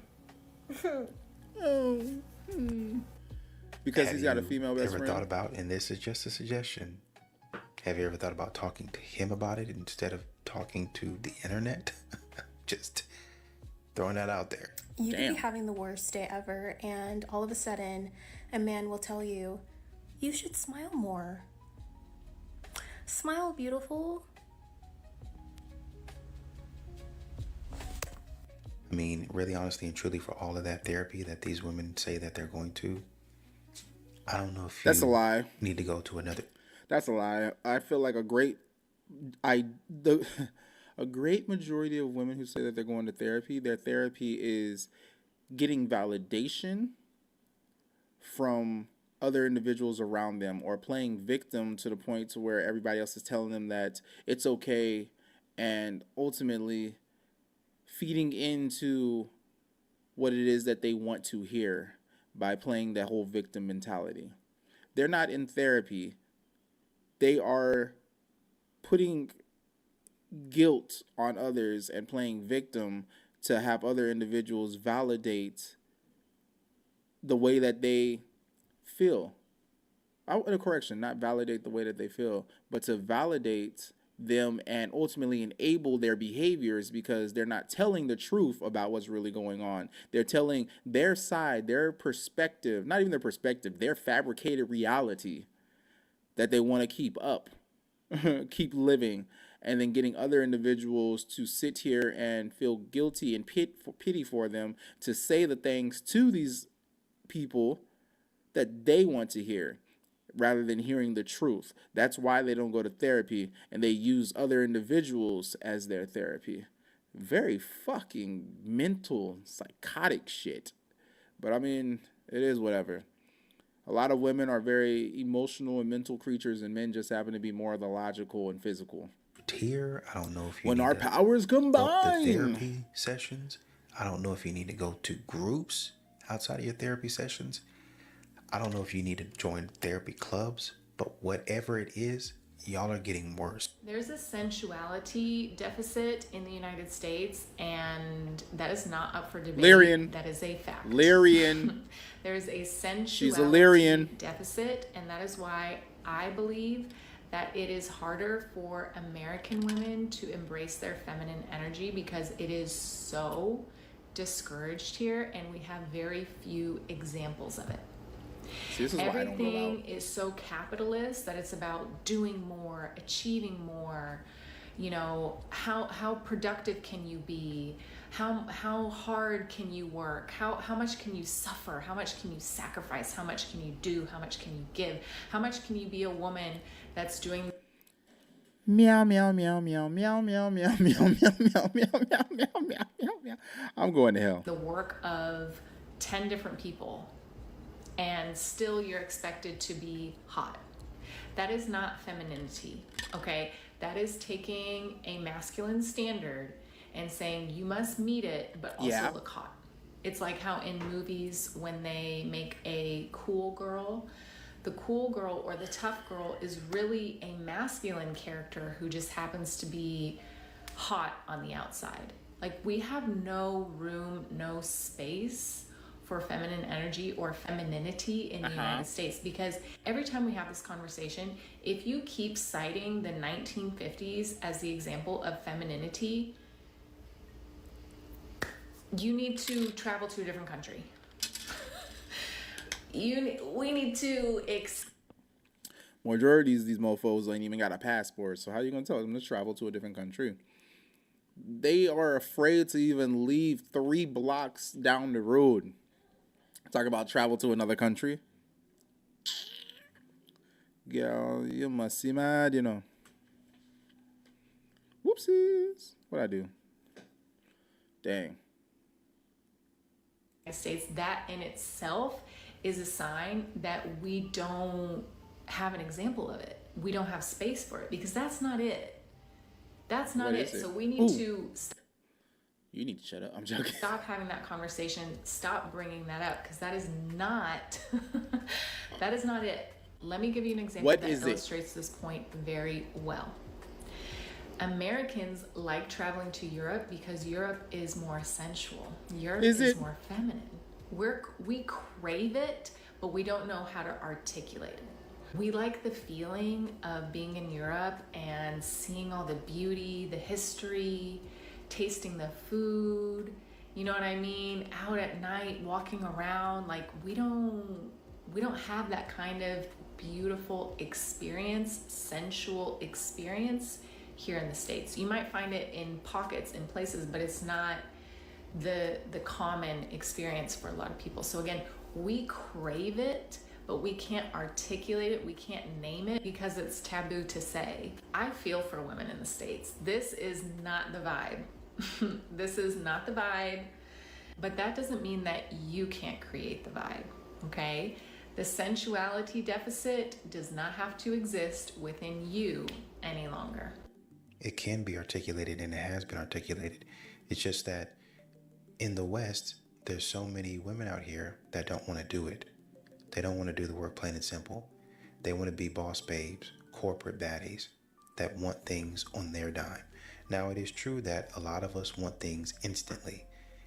Because he's got a female best friend. friend. Ever thought about, and this is just a suggestion, have you ever thought about talking to him about it instead of talking to the internet? Just throwing that out there. You could be having the worst day ever, and all of a sudden, a man will tell you, you should smile more. Smile, beautiful. I mean, really, honestly, and truly, for all of that therapy that these women say that they're going to, I don't know if That's a lie. Need to go to another. That's a lie. I feel like a great majority of women who say that they're going to therapy, their therapy is getting validation from other individuals around them, or playing victim to the point to where everybody else is telling them that it's okay, and ultimately feeding into what it is that they want to hear by playing that whole victim mentality. They're not in therapy. They are putting guilt on others and playing victim to have other individuals validate the way that they feel. Not validate the way that they feel, but to validate them and ultimately enable their behaviors, because they're not telling the truth about what's really going on. They're telling their side, their perspective, not even their perspective, their fabricated reality that they want to keep up, keep living, and then getting other individuals to sit here and feel guilty and pity for them, to say the things to these people that they want to hear, rather than hearing the truth. That's why they don't go to therapy, and they use other individuals as their therapy. Very fucking mental, psychotic shit. But I mean, it is whatever. A lot of women are very emotional and mental creatures, and men just happen to be more of the logical and physical. Here, I don't know if you when need our to powers combine. The therapy sessions. I don't know if you need to go to groups outside of your therapy sessions. I don't know if you need to join therapy clubs, but whatever it is, y'all are getting worse. There's a sensuality deficit in the United States, and that is not up for debate. Lyrian. That is a fact. Lyrian. There's a sensuality She's a Lyrian. deficit, and that is why I believe that it is harder for American women to embrace their feminine energy, because it is so discouraged here, and we have very few examples of it. See, this is Everything is so capitalist that it's about doing more, achieving more. You know, how productive can you be? How hard can you work? How much can you suffer? How much can you sacrifice? How much can you do? How much can you give? How much can you be a woman that's doing meow meow meow meow meow meow meow meow meow meow meow meow meow meow meow. I'm going to hell. The work of 10 different people, and still you're expected to be hot. That is not femininity, okay? That is taking a masculine standard and saying you must meet it, but also look hot. It's like how in movies, when they make a cool girl The cool girl or the tough girl is really a masculine character who just happens to be hot on the outside. Like, we have no room, no space for feminine energy or femininity in the United States, because every time we have this conversation, if you keep citing the 1950s as the example of femininity, you need to travel to a different country. We need to Majority of these mofos ain't even got a passport, so how you gonna tell them to travel to a different country? They are afraid to even leave 3 blocks down the road. Talk about travel to another country. Girl, you must be mad, you know. Whoopsies. What'd I do? Dang. States, that in itself is a sign that we don't have an example of it. We don't have space for it, because that's not it. That's not it. So we need to... You need to shut up. I'm joking. Stop having that conversation. Stop bringing that up, because that is not... that is not it. Let me give you an example that illustrates this point very well. Americans like traveling to Europe because Europe is more sensual. Europe is more feminine. We crave it, but we don't know how to articulate it. We like the feeling of being in Europe and seeing all the beauty, the history, tasting the food, you know what I mean? Out at night, walking around, like we don't have that kind of beautiful experience, sensual experience here in the States. You might find it in pockets, in places, but it's not the common experience for a lot of people. So again, we crave it, but we can't articulate it, we can't name it because it's taboo to say. I feel for women in the States. This is not the vibe. This is not the vibe, but that doesn't mean that you can't create the vibe, okay? The sensuality deficit does not have to exist within you any longer. It can be articulated, and it has been articulated. It's just that in the West, there's so many women out here that don't want to do it. They don't want to do the work, plain and simple. They want to be boss babes, corporate baddies that want things on their dime. Now, it is true that a lot of us want things instantly,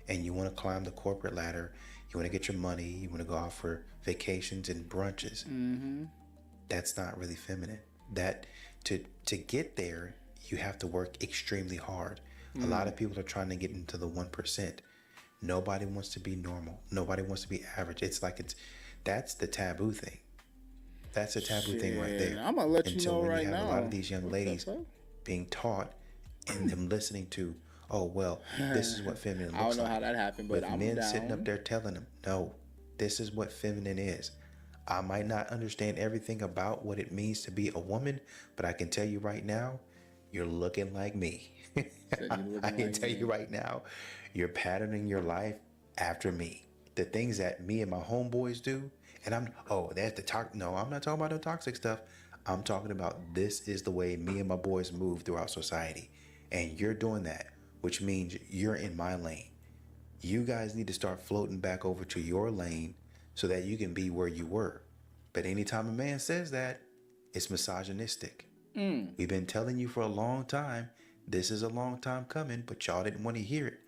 and you want to climb the corporate ladder. You want to get your money. You want to go out for vacations and brunches. Mm-hmm. That's not really feminine. That to get there, you have to work extremely hard. A lot of people are trying to get into the 1%. Nobody wants to be normal. Nobody wants to be average. That's the taboo thing. That's a taboo thing right there. I'm gonna let you Until know when right you have now. a lot of these young ladies being taught and them listening to, oh well, this is what feminine looks like. I don't know how that happened, but with I'm men down. sitting up there telling them, no, this is what feminine is. I might not understand everything about what it means to be a woman, but I can tell you right now, you're looking like me. I can tell you right now, you're patterning your life after me. The things that me and my homeboys do, and that's the talk. No, I'm not talking about the toxic stuff. I'm talking about this is the way me and my boys move throughout society. And you're doing that, which means you're in my lane. You guys need to start floating back over to your lane so that you can be where you were. But anytime a man says that, it's misogynistic. We've been telling you for a long time, this is a long time coming, but y'all didn't want to hear it.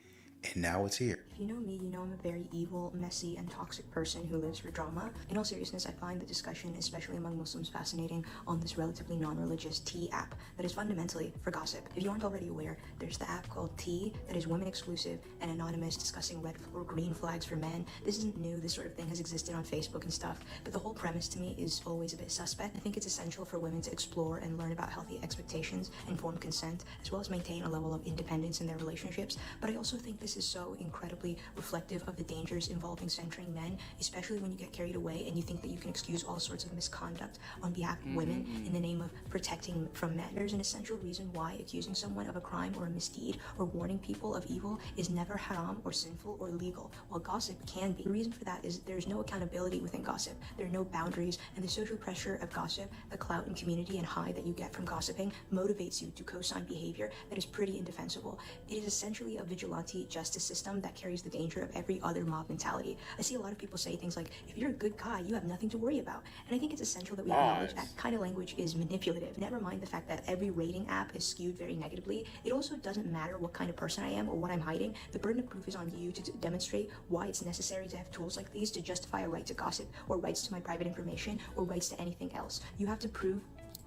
And now it's here. If you know me, you know I'm a very evil, messy, and toxic person who lives for drama. In all seriousness, I find the discussion, especially among Muslims, fascinating on this relatively non-religious Tea app that is fundamentally for gossip. If you aren't already aware, there's the app called Tea that is women exclusive and anonymous, discussing red or green flags for men. This isn't new. This sort of thing has existed on Facebook and stuff, but the whole premise to me is always a bit suspect. I think it's essential for women to explore and learn about healthy expectations, informed consent, as well as maintain a level of independence in their relationships. But I also think this is so incredibly reflective of the dangers involving centering men, especially when you get carried away and you think that you can excuse all sorts of misconduct on behalf of women in the name of protecting from men. There's an essential reason why accusing someone of a crime or a misdeed or warning people of evil is never haram or sinful or legal, while gossip can be. The reason for that is there's no accountability within gossip. There are no boundaries, and the social pressure of gossip, the clout and community and high that you get from gossiping, motivates you to co-sign behavior that is pretty indefensible. It is essentially a vigilante justice system that carries the danger of every other mob mentality. I see a lot of people say things like, if you're a good guy, you have nothing to worry about. And I think it's essential that we acknowledge that kind of language is manipulative. Never mind the fact that every rating app is skewed very negatively. It also doesn't matter what kind of person I am or what I'm hiding. The burden of proof is on you to demonstrate why it's necessary to have tools like these to justify a right to gossip, or rights to my private information, or rights to anything else. You have to prove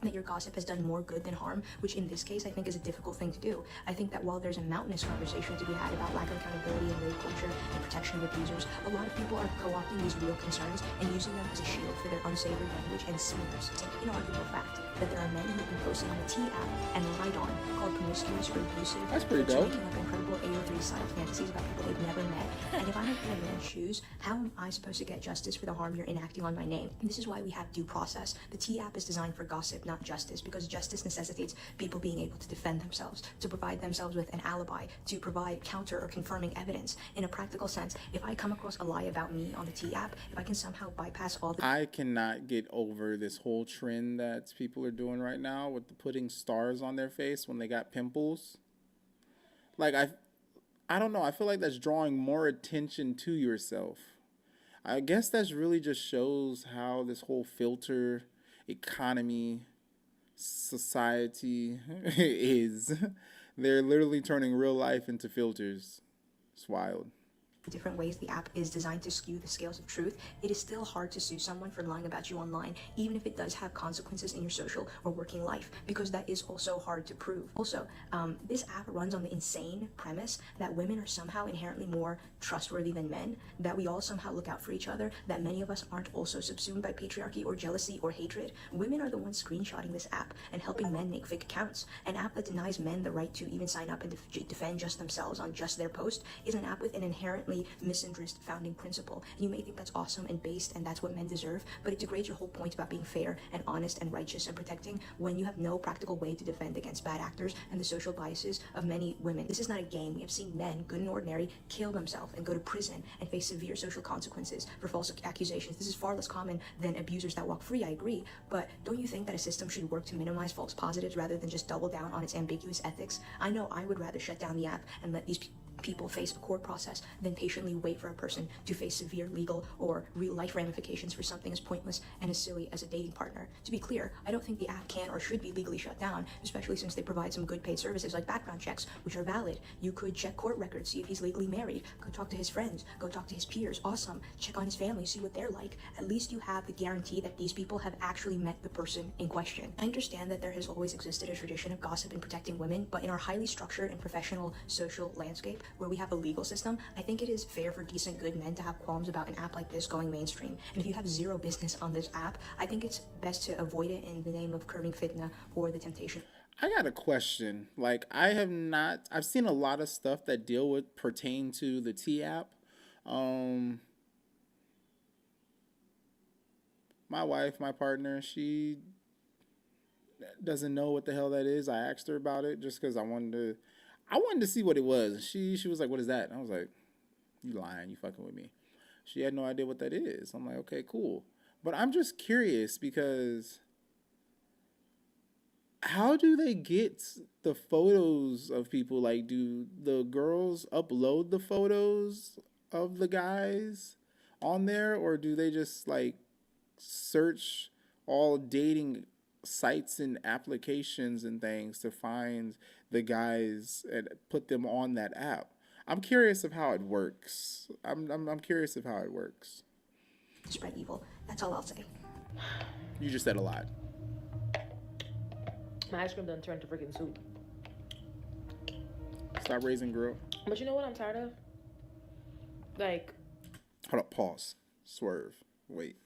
that your gossip has done more good than harm, which in this case I think is a difficult thing to do. I think that while there's a mountainous conversation to be had about lack of accountability and rape culture and protection of abusers, a lot of people are co-opting these real concerns and using them as a shield for their unsavory language and smears. It's an inarguable fact that there are men who have been posting on the T app and lied on, called promiscuous or abusive. That's pretty dope. Making up incredible AO3 style fantasies about people they've never met. And if I'm in a man's shoes, how am I supposed to get justice for the harm you're enacting on my name? And this is why we have due process. The T app is designed for gossip, not justice, because justice necessitates people being able to defend themselves, to provide themselves with an alibi, to provide counter or confirming evidence. In a practical sense, if I come across a lie about me on the T app, if I can somehow bypass all the... I cannot get over this whole trend that people are doing right now with the putting stars on their face when they got pimples. Like, I don't know. I feel like that's drawing more attention to yourself. I guess that's really just shows how this whole filter economy society is. They're literally turning real life into filters. It's wild. Different ways the app is designed to skew the scales of truth, it is still hard to sue someone for lying about you online, even if it does have consequences in your social or working life, because that is also hard to prove. Also, this app runs on the insane premise that women are somehow inherently more trustworthy than men, that we all somehow look out for each other, that many of us aren't also subsumed by patriarchy or jealousy or hatred. Women are the ones screenshotting this app and helping men make fake accounts. An app that denies men the right to even sign up and defend just themselves on just their post is an app with an inherently misandrist founding principle. And you may think that's awesome and based and that's what men deserve, but it degrades your whole point about being fair and honest and righteous and protecting when you have no practical way to defend against bad actors and the social biases of many women. This is not a game. We have seen men, good and ordinary, kill themselves and go to prison and face severe social consequences for false accusations. This is far less common than abusers that walk free, I agree, but don't you think that a system should work to minimize false positives rather than just double down on its ambiguous ethics? I know I would rather shut down the app and let these people face a court process than patiently wait for a person to face severe legal or real life ramifications for something as pointless and as silly as a dating partner. To be clear, I don't think the app can or should be legally shut down, especially since they provide some good paid services like background checks, which are valid. You could check court records, see if he's legally married, go talk to his friends, go talk to his peers, awesome, check on his family, see what they're like. At least you have the guarantee that these people have actually met the person in question. I understand that there has always existed a tradition of gossip and protecting women, but in our highly structured and professional social landscape, where we have a legal system, I think it is fair for decent good men to have qualms about an app like this going mainstream. And if you have zero business on this app, I think it's best to avoid it in the name of curbing fitna or the temptation. I got a question. Like, I've seen a lot of stuff that pertain to the T app. My wife, my partner, she doesn't know what the hell that is. I asked her about it just because I wanted to see what it was. She was like, "What is that?" And I was like, "You lying, you fucking with me." She had no idea what that is. I'm like, "Okay, cool." But I'm just curious because how do they get the photos of people? Like, do the girls upload the photos of the guys on there, or do they just like search all dating sites and applications and things to find the guys and put them on that app? I'm curious of how it works. I'm curious of how it works. Spread evil. That's all I'll say. You just said a lot. My ice cream done turned to freaking soup. Stop raising, girl. But you know what I'm tired of? Like, hold up, pause. Swerve. Wait.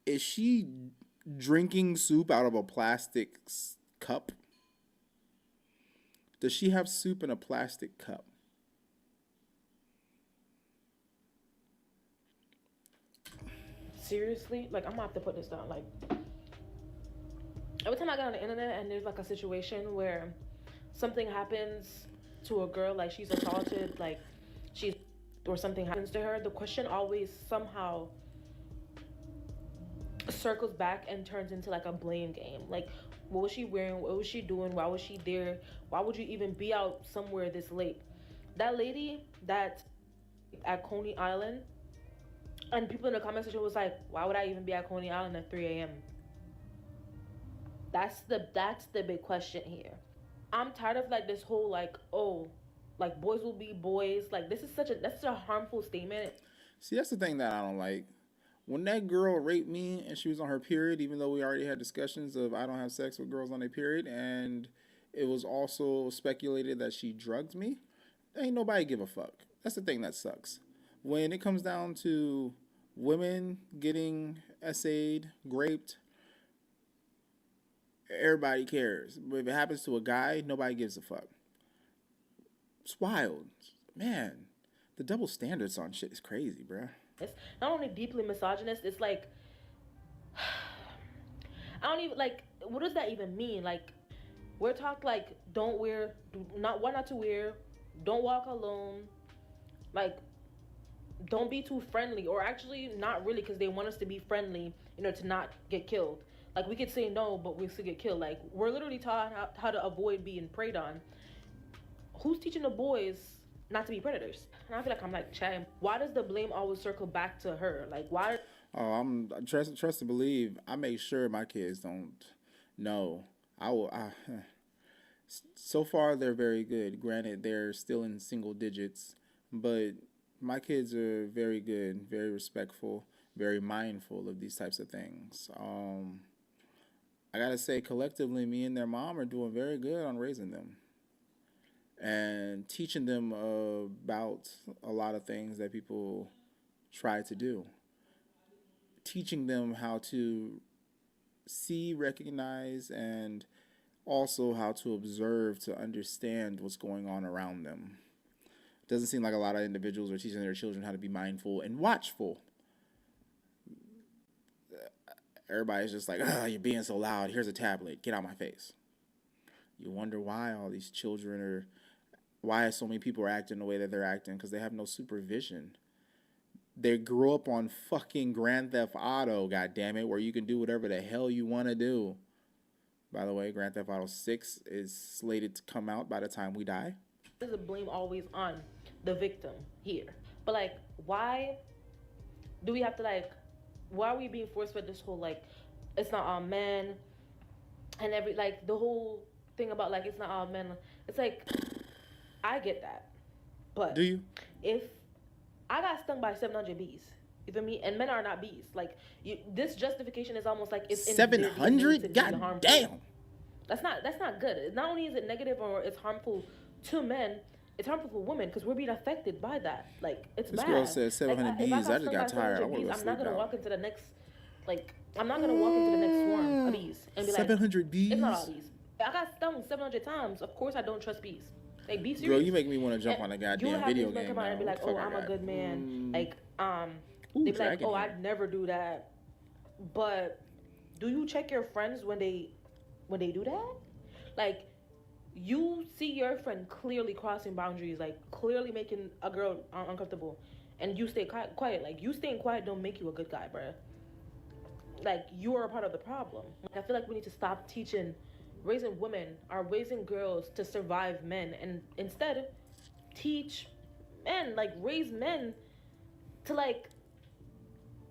Is she drinking soup out of a plastic cup? Does she have soup in a plastic cup? seriously, like, I'm gonna have to put this down. Like, every time I get on the internet and there's like a situation where something happens to a girl, like she's assaulted, like or something happens to her, the question always somehow circles back and turns into like a blame game. Like, what was she wearing? What was she doing? Why was she there? Why would you even be out somewhere this late? That lady that at Coney Island, and people in the comment section was like, why would I even be at Coney Island at 3 a.m.? That's the big question here. I'm tired of like this whole like, oh, like boys will be boys. Like that's such a harmful statement. See, that's the thing that I don't like. When that girl raped me and she was on her period, even though we already had discussions of I don't have sex with girls on their period, and it was also speculated that she drugged me, ain't nobody give a fuck. That's the thing that sucks. When it comes down to women getting essayed, raped, everybody cares. But if it happens to a guy, nobody gives a fuck. It's wild. Man, the double standards on shit is crazy, bruh. It's not only deeply misogynist, it's like, I don't even, like, what does that even mean? Like, we're taught, like, don't wear, what not to wear, don't walk alone, like, don't be too friendly, or actually not really, because they want us to be friendly, to not get killed. Like, we could say no, but we still get killed. Like, we're literally taught how to avoid being preyed on. Who's teaching the boys not to be predators? And I feel like I'm like, Chad, why does the blame always circle back to her? Like, why? Oh, I'm trust to believe. I make sure my kids don't know. So far, they're very good. Granted, they're still in single digits, but my kids are very good, very respectful, very mindful of these types of things. I gotta say, collectively, me and their mom are doing very good on raising them and teaching them about a lot of things that people try to do. Teaching them how to see, recognize, and also how to observe to understand what's going on around them. It doesn't seem like a lot of individuals are teaching their children how to be mindful and watchful. Everybody's just like, you're being so loud. Here's a tablet. Get out my face. You wonder why all these children are, why so many people are acting the way that they're acting, because they have no supervision. They grew up on fucking Grand Theft Auto, goddammit, where you can do whatever the hell you want to do. By the way, Grand Theft Auto 6 is slated to come out by the time we die. There's a blame always on the victim here. But, like, why do we have to, like, why are we being forced with this whole, like, it's not all men, and the whole thing about, like, it's not all men. It's like, I get that. But do you? If I got stung by 700 bees, you feel me? And men are not bees. Like, this justification is almost like it's 700? God damn. That's not good. Not only is it negative or it's harmful to men, it's harmful for women because we're being affected by that. Like, it's this bad. This girl said 700 bees. I just got tired. I bees, I'm not gonna walk into the next, I'm not gonna walk into the next swarm of bees and be 700 like, bees. It's not all bees. I got stung 700 times. Of course, I don't trust bees. Like, be serious. Girl, you make me want to jump on a goddamn video game. Come out and be like, oh, I'm a good man. Like, they be like, oh, I'd never do that. But do you check your friends when they do that? Like, you see your friend clearly crossing boundaries, like clearly making a girl uncomfortable, and you stay quiet. Like, you staying quiet don't make you a good guy, bruh. Like, you are a part of the problem. Like, I feel like we need to stop raising women or raising girls to survive men, and instead teach men, like, raise men to, like,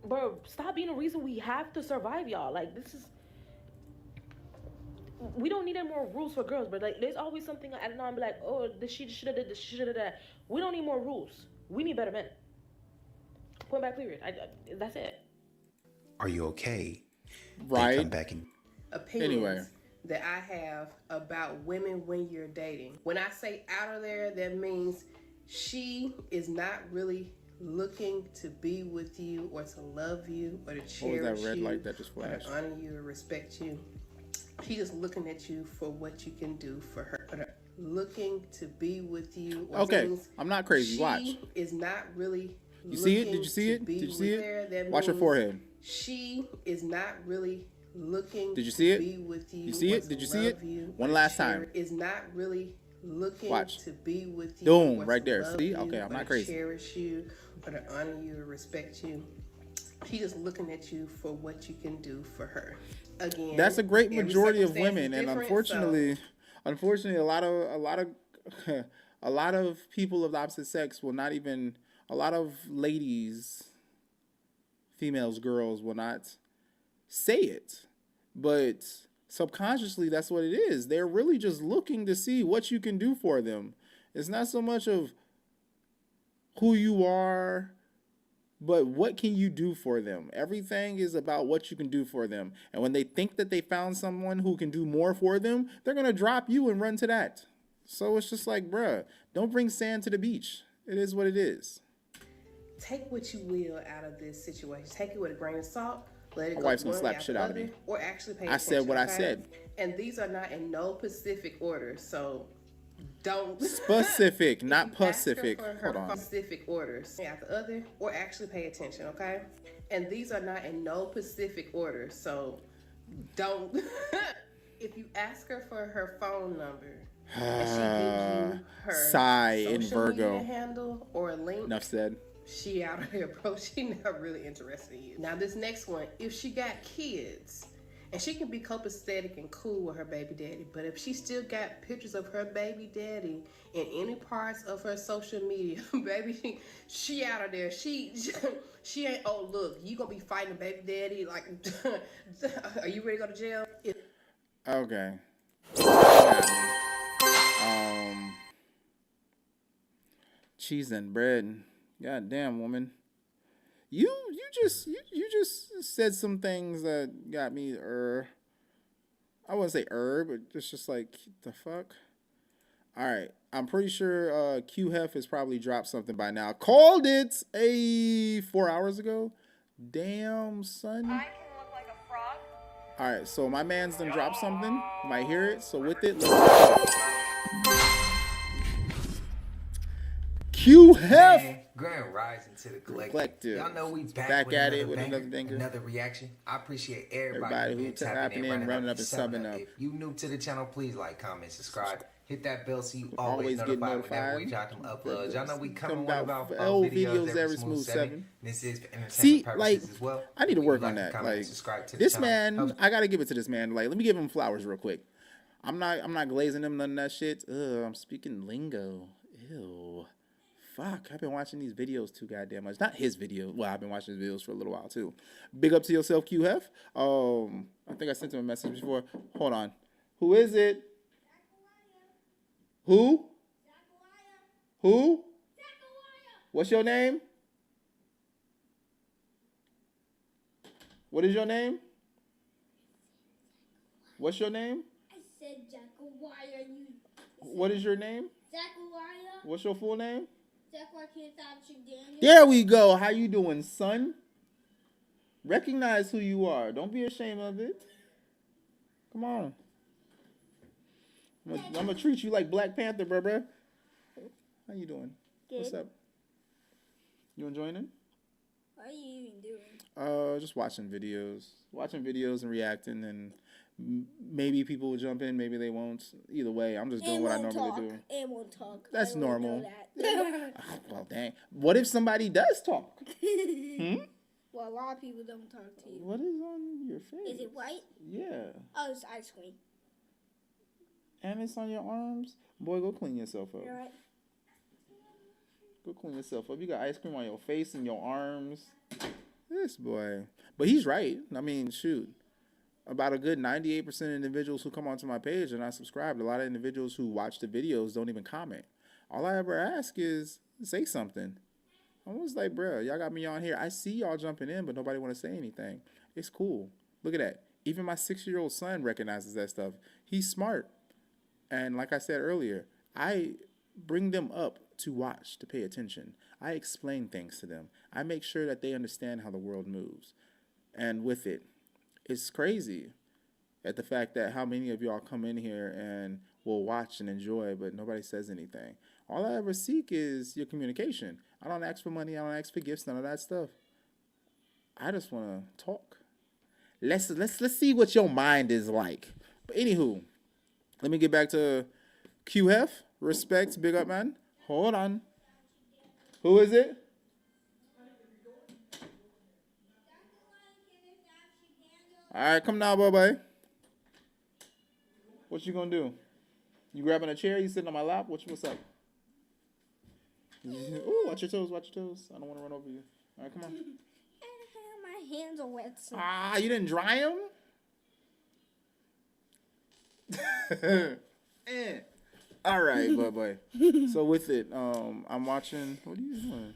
bro, stop being a reason we have to survive, y'all. Like, we don't need any more rules for girls, but like, there's always something I don't know. I'm like, oh, she should have did this, she should have did that. We don't need more rules. We need better men. Point back, period. That's it. Are you okay? Right. Come back and opinions that I have about women when you're dating. When I say out of there, that means she is not really looking to be with you or to love you or to cherish what was that red you light that just flashed? or to honor you or respect you. She's just looking at you for what you can do for her. Looking to be with you. Okay, I'm not crazy. Watch. She is not really. You see it? Did you see it? Did you see it? Watch her forehead. She is not really looking. Did you see it? To be with you. You see it? Did you see it? One last time. Is not really looking to be with you. Boom, right there. See? Okay, I'm not crazy. Cherish you or to honor you or respect you. She's just looking at you for what you can do for her. Again, that's a great majority of women, and unfortunately, a a lot of people of the opposite sex will not even, a lot of ladies, females, girls will not say it. But subconsciously, that's what it is. They're really just looking to see what you can do for them. It's not so much of who you are, but what can you do for them? Everything is about what you can do for them. And when they think that they found someone who can do more for them, they're going to drop you and run to that. So it's just like, bruh, don't bring sand to the beach. It is what it is. Take what you will out of this situation. Take it with a grain of salt. Let it My go wife's gonna one slap after shit out of other, me. Or actually pay I attention. said what I okay? said. And these are not in no specific order. So don't Specific, not If you ask her Pacific. for her Hold on. specific orders after other, or actually pay attention, okay? And these are not in no specific order. So don't. If you ask her for her phone number and she gives you her Sigh in social media Virgo. handle or a link, Enough said. she out of here, bro. She not really interested in you. Now this next one, if she got kids, and she can be copacetic and cool with her baby daddy, but if she still got pictures of her baby daddy in any parts of her social media, baby, she out of there. She ain't. Oh look, you gonna be fighting baby daddy? Like, are you ready to go to jail? Okay. Cheese and bread. God damn, woman. You just said some things that got me I wouldn't say but it's just like the fuck. All right, I'm pretty sure Q Hef has probably dropped something by now. Called it 4 hours ago. Damn, son. I can look like a frog. All right, so my man's done dropped something. You might hear it. So with it, let's Q Hef. Grand rising to the Collective. Y'all know we Back with at another it with banger, another banger. another reaction. I appreciate everybody who tapping in, running up and subbing up. If you new to the channel, please like, comment, subscribe. Hit that bell so you Always always get notified whenever we notified. drop them uploads. Y'all know we Come coming with about about old 4 videos every smooth 7. This is for entertainment See, purposes like, as well. I need to If you work like on to that. comment, Like, subscribe to the this channel. man, I gotta give it to this man. Like, let me give him flowers real quick. I'm not glazing him none of that shit. Ugh, I'm speaking lingo. Ew. Fuck, I've been watching these videos too goddamn much. Not his video. Well, I've been watching his videos for a little while too. Big up to yourself, Q Hef. I think I sent him a message before. Hold on. Who is it? Who? Who? What's your name? What is your name? What's your name? I said Zachariah. What is your name? Zachariah. What's your full name? Zachariah Daniel. There we go. How you doing, son? Recognize who you are. Don't be ashamed of it. Come on. I'm gonna treat you like Black Panther, bruh. How you doing? Good. What's up? You enjoying it? What are you even doing? Just watching videos and reacting, and maybe people will jump in, maybe they won't. Either way, I'm just doing what I normally do. And won't talk. That's normal. That. Well, dang. What if somebody does talk? Well, a lot of people don't talk to you. What is on your face? Is it white? Yeah. Oh, it's ice cream. And it's on your arms? Boy, go clean yourself up. You're right. Go clean yourself up. You got ice cream on your face and your arms. This boy. But he's right. I mean, shoot. About a good 98% of individuals who come onto my page are not subscribed. A lot of individuals who watch the videos don't even comment. All I ever ask is say something. I was like, bro, y'all got me on here. I see y'all jumping in, but nobody want to say anything. It's cool. Look at that. Even my 6-year-old son recognizes that stuff. He's smart. And like I said earlier, I bring them up to watch, to pay attention. I explain things to them. I make sure that they understand how the world moves. And with it, it's crazy at the fact that how many of y'all come in here and will watch and enjoy, but nobody says anything. All I ever seek is your communication. I don't ask for money. I don't ask for gifts. None of that stuff. I just want to talk. Let's see what your mind is like. But anywho, let me get back to Q Hef. Respect, big up, man. Hold on. Who is it? All right, come now, bye-bye. What you gonna do? You grabbing a chair? You sitting on my lap? What's up? Ooh, watch your toes. Watch your toes. I don't want to run over you. All right, come on. My hands are wet. So. Ah, you didn't dry them? All right, boy. So with it, I'm watching. What are you doing?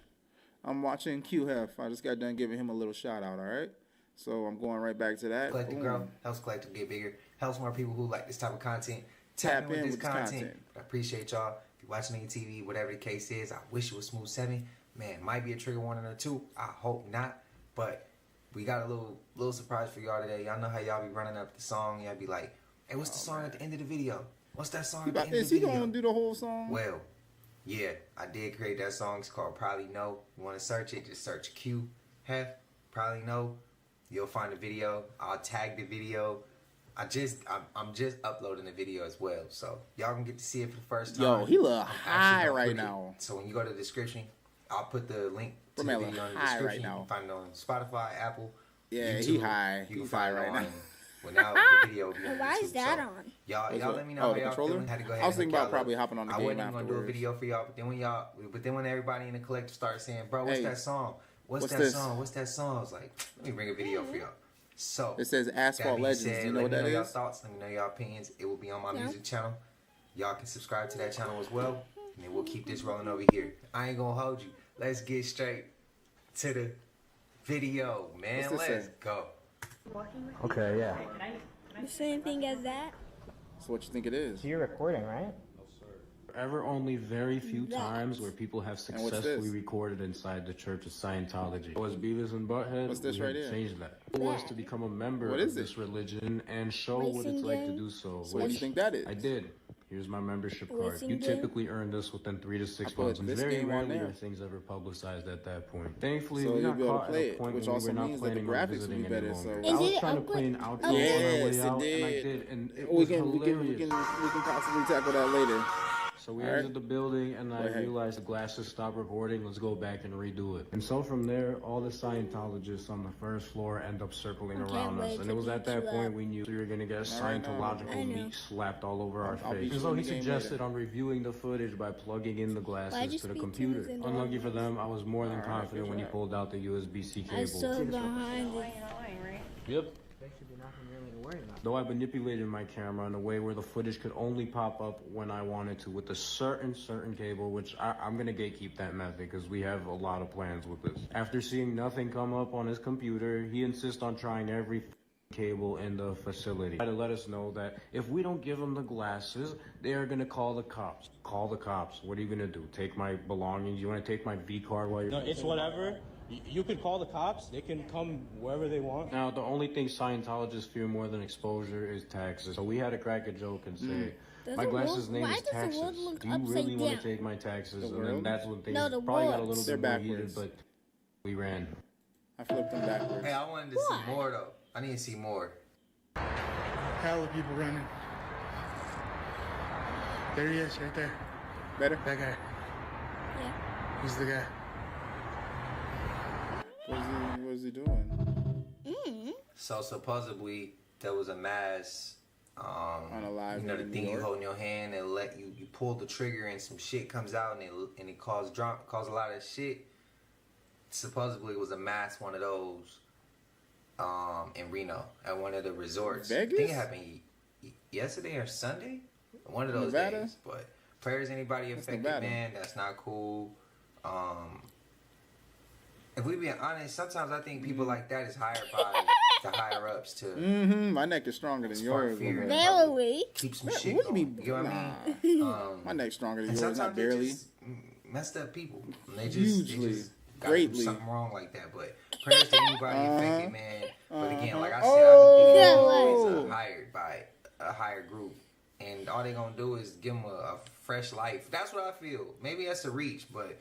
I'm watching Q Hef. I just got done giving him a little shout out. All right. So I'm going right back to that. Collective growth helps collective get bigger. Helps more people who like this type of content. Tap in with this content. I appreciate y'all. If you're watching on your TV, whatever the case is, I wish it was Smooth 7. Man, might be a trigger warning or two. I hope not. But we got a little surprise for y'all today. Y'all know how y'all be running up the song. Y'all be like, hey, what's the song at the end of the video? What's that song at the end of the video? Is he gonna do the whole song? Well, yeah, I did create that song. It's called Probably Know. You want to search it, just search Q Hef, Probably Know. You'll find the video. I'll tag the video. I'm just uploading the video as well, so y'all can get to see it for the first time. Yo, he look high right now. So when you go to the description, I'll put the link to the video in the description. Right now. You can find it on Spotify, Apple, yeah, YouTube. He high. He's high right now. Well, now the video will be on Why YouTube, is that so on? Y'all let me know how y'all feeling. Had to go ahead. I was thinking about probably hopping on the game afterwards. I wasn't even gonna do a video for y'all, but then when everybody in the collective started saying, "Bro, what's that song? What's that song? What's that song?" I was like, "Let me bring a video for y'all." So it says Asphalt Legends. Do you know what that is? Let me know y'all thoughts. Let me know y'all opinions. It will be on my music channel. Y'all can subscribe to that channel as well, and then we'll keep this rolling over here. I ain't gonna hold you. Let's get straight to the video, man. Let's go. Okay, yeah. The same thing as that? So what you think it is? So you're recording, right? Ever only very few times where people have successfully recorded inside the Church of Scientology. Was Beavis and Butthead. What's this right here? Changed that. It was to become a member of this religion and show what it's like to do so. So what do you think that is? I did. Here's my membership card. You typically earn this within 3 to 6 months, and very rarely are things ever publicized at that point. Thankfully, we got caught at a point when we were not planning on visiting any longer. I was trying to play an outro on our way out, and I did, and it was hilarious. We can possibly tackle that later. So we entered the building, and I realized the glasses stopped recording. Let's go back and redo it. And so from there, all the Scientologists on the first floor end up circling around us. And it was at that point we knew we were going to get Scientological meat slapped all over our face. And so he suggested on reviewing the footage by plugging in the glasses to the computer. Unlucky for them, I was more than confident when he pulled out the USB-C cable. I saw behind it. Yep. Though I manipulated my camera in a way where the footage could only pop up when I wanted to with a certain cable, which I'm going to gatekeep that method because we have a lot of plans with this. After seeing nothing come up on his computer, he insists on trying every cable in the facility. To let us know that if we don't give them the glasses, they are going to call the cops. Call the cops. What are you going to do? Take my belongings? You want to take my V card while you're... No, it's whatever. You could call the cops. They can come wherever they want. Now, the only thing Scientologists fear more than exposure is taxes. So we had to crack a joke and say, my glasses' name is taxes. Do you really want to take my taxes? And then that's when things probably got a little bit more heated, but we ran. I flipped them backwards. Hey, I wanted to see more, though. I need to see more. Hell of people running. There he is, right there. Better? That guy. Yeah. He's the guy. What is he doing? So supposedly there was a mass unalive. You know the thing you hold in your hand and let you pull the trigger and some shit comes out and it cause a lot of shit. Supposedly it was a mass one of those in Reno at one of the resorts. Vegas? I think it happened yesterday or Sunday. One of those days. But prayers anybody affected, man. That's not cool. If we being honest, sometimes I think people like that is hired by the higher ups to. My neck is stronger than yours. Barely. Keep some shit What going. You know what I mean? My neck's stronger than and yours, not barely. Messed up people. And they Hugely. just Greatly. do something wrong like that. But prayers to anybody affected, man. But again, like I said, I think these hired by a higher group. And all they gonna do is give them a fresh life. That's what I feel. Maybe that's a reach, but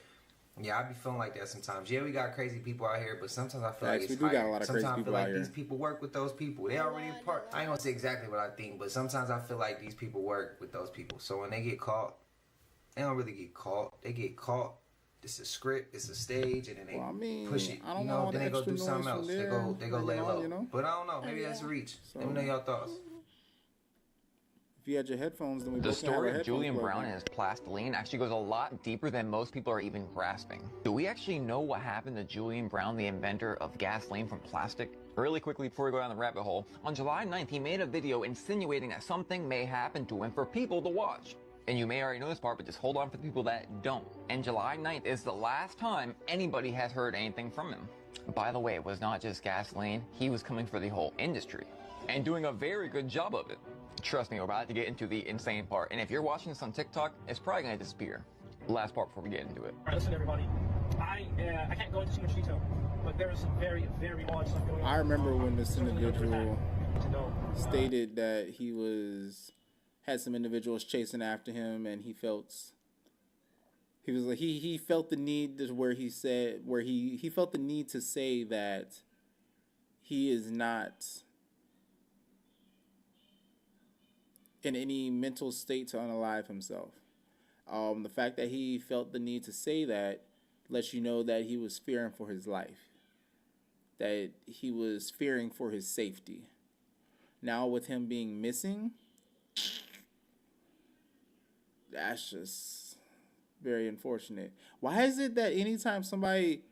yeah, I be feeling like that sometimes. Yeah, we got crazy people out here, but sometimes I feel like it's we got a lot of crazy sometimes I feel people like out here. these people work with those people. They already part. I ain't gonna say exactly what I think, but sometimes I feel like these people work with those people. So when they get caught, they don't really get caught. They get caught. It's a script. It's a stage, and then they push it. I don't know. Then they go do something else. They go lay low. You know? But I don't know. Maybe that's a reach. So, let me know your thoughts. If you had your headphones, then we The both can have our story of headphones Julian plugged Brown in. and his plastiline actually goes a lot deeper than most people are even grasping. Do we actually know what happened to Julian Brown, the inventor of gasoline from plastic? Really quickly before we go down the rabbit hole, on July 9th, he made a video insinuating that something may happen to him for people to watch. And you may already know this part, but just hold on for the people that don't. And July 9th is the last time anybody has heard anything from him. By the way, it was not just gasoline, he was coming for the whole industry. And doing a very good job of it. Trust me, we're about to get into the insane part. And if you're watching this on TikTok, it's probably gonna disappear. Last part before we get into it. All right, listen, everybody. I can't go into too much detail, but there is some very, very odd stuff going on. I remember when this individual stated that he had some individuals chasing after him, and he felt the need he felt the need to say that he is not in any mental state to unalive himself. The fact that he felt the need to say that lets you know that he was fearing for his life, that he was fearing for his safety. Now with him being missing, that's just very unfortunate. Why is it that anytime somebody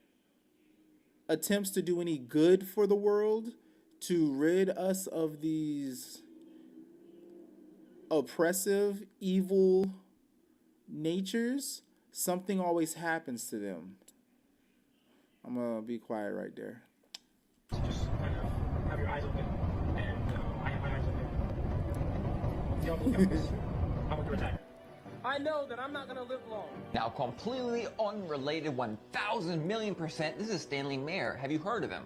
attempts to do any good for the world to rid us of these oppressive, evil natures, something always happens to them? I'm gonna be quiet right there. Just kind of have your eyes open, and I have my eyes open. Don't look at this. I'm under attack. I know that I'm not gonna live long. Now, completely unrelated, 1,000,000,000%, this is Stanley Mayer. Have you heard of him?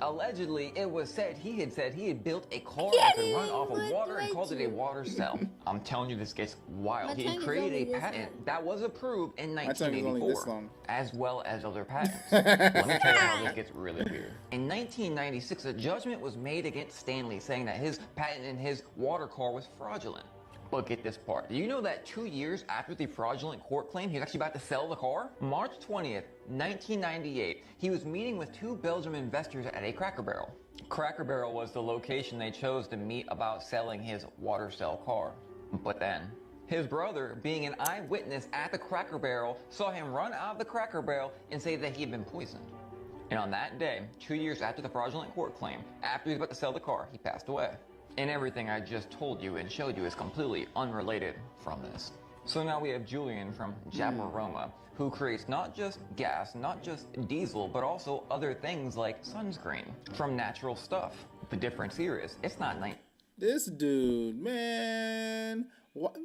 Allegedly, it was said he had built a car that could run off of water and called it a water cell. I'm telling you, this gets wild. He created a patent that was approved in 1984, as well as other patents. Let me tell you how this gets really weird. In 1996, a judgment was made against Stanley, saying that his patent in his water car was fraudulent. But get this part. Do you know that 2 years after the fraudulent court claim, he was actually about to sell the car? March 20th, 1998, he was meeting with two Belgian investors at a Cracker Barrel. Cracker Barrel was the location they chose to meet about selling his water cell car. But then, his brother, being an eyewitness at the Cracker Barrel, saw him run out of the Cracker Barrel and say that he had been poisoned. And on that day, 2 years after the fraudulent court claim, after he was about to sell the car, he passed away. And everything I just told you and showed you is completely unrelated from this. So now we have Julian from Jabaroma, who creates not just gas, not just diesel, but also other things like sunscreen from natural stuff. The difference here is, it's not nice. This dude, man. What?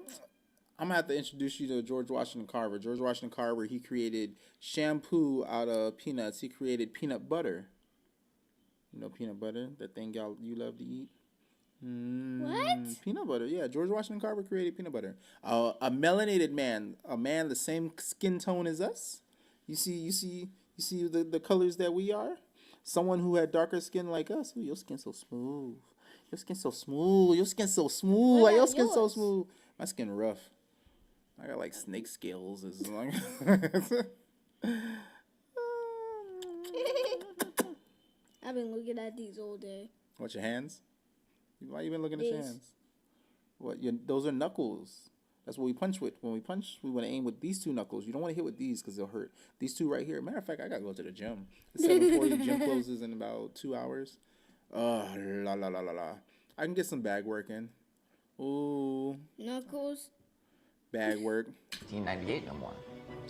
I'm gonna have to introduce you to George Washington Carver. George Washington Carver, he created shampoo out of peanuts. He created peanut butter. You know peanut butter? That thing you love to eat? What? Peanut butter, yeah. George Washington Carver created peanut butter. A melanated man, a man the same skin tone as us. You see the colors that we are. Someone who had darker skin like us. Ooh, your skin so smooth. Your skin so smooth. Your skin so smooth. Like, your skin so smooth. My skin rough. I got like snake scales. It's like I've been looking at these all day. What, your hands? Why you been looking at your hands? What? Those are knuckles. That's what we punch with. When we punch, we want to aim with these two knuckles. You don't want to hit with these because they'll hurt. These two right here. Matter of fact, I got to go to the gym. It's 7:40. Gym closes in about 2 hours. La. I can get some bag work in. Ooh. Knuckles. Bag work. 1998 no more.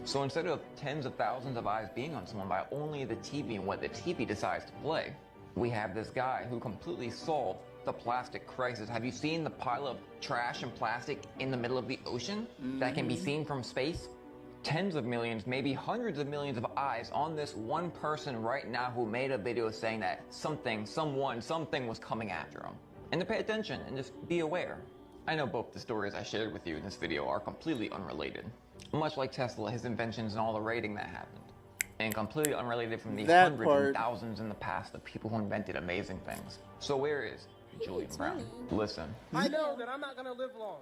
So instead of tens of thousands of eyes being on someone by only the TV and what the TV decides to play, we have this guy who completely solved the plastic crisis. Have you seen the pile of trash and plastic in the middle of the ocean that can be seen from space? Tens of millions, maybe hundreds of millions of eyes on this one person right now who made a video saying that something was coming after him. And to pay attention and just be aware. I know both the stories I shared with you in this video are completely unrelated. Much like Tesla, his inventions, and all the rating that happened. And completely unrelated from the hundreds and thousands in the past of people who invented amazing things. So where is Julian Brown? Listen. I know that I'm not gonna live long.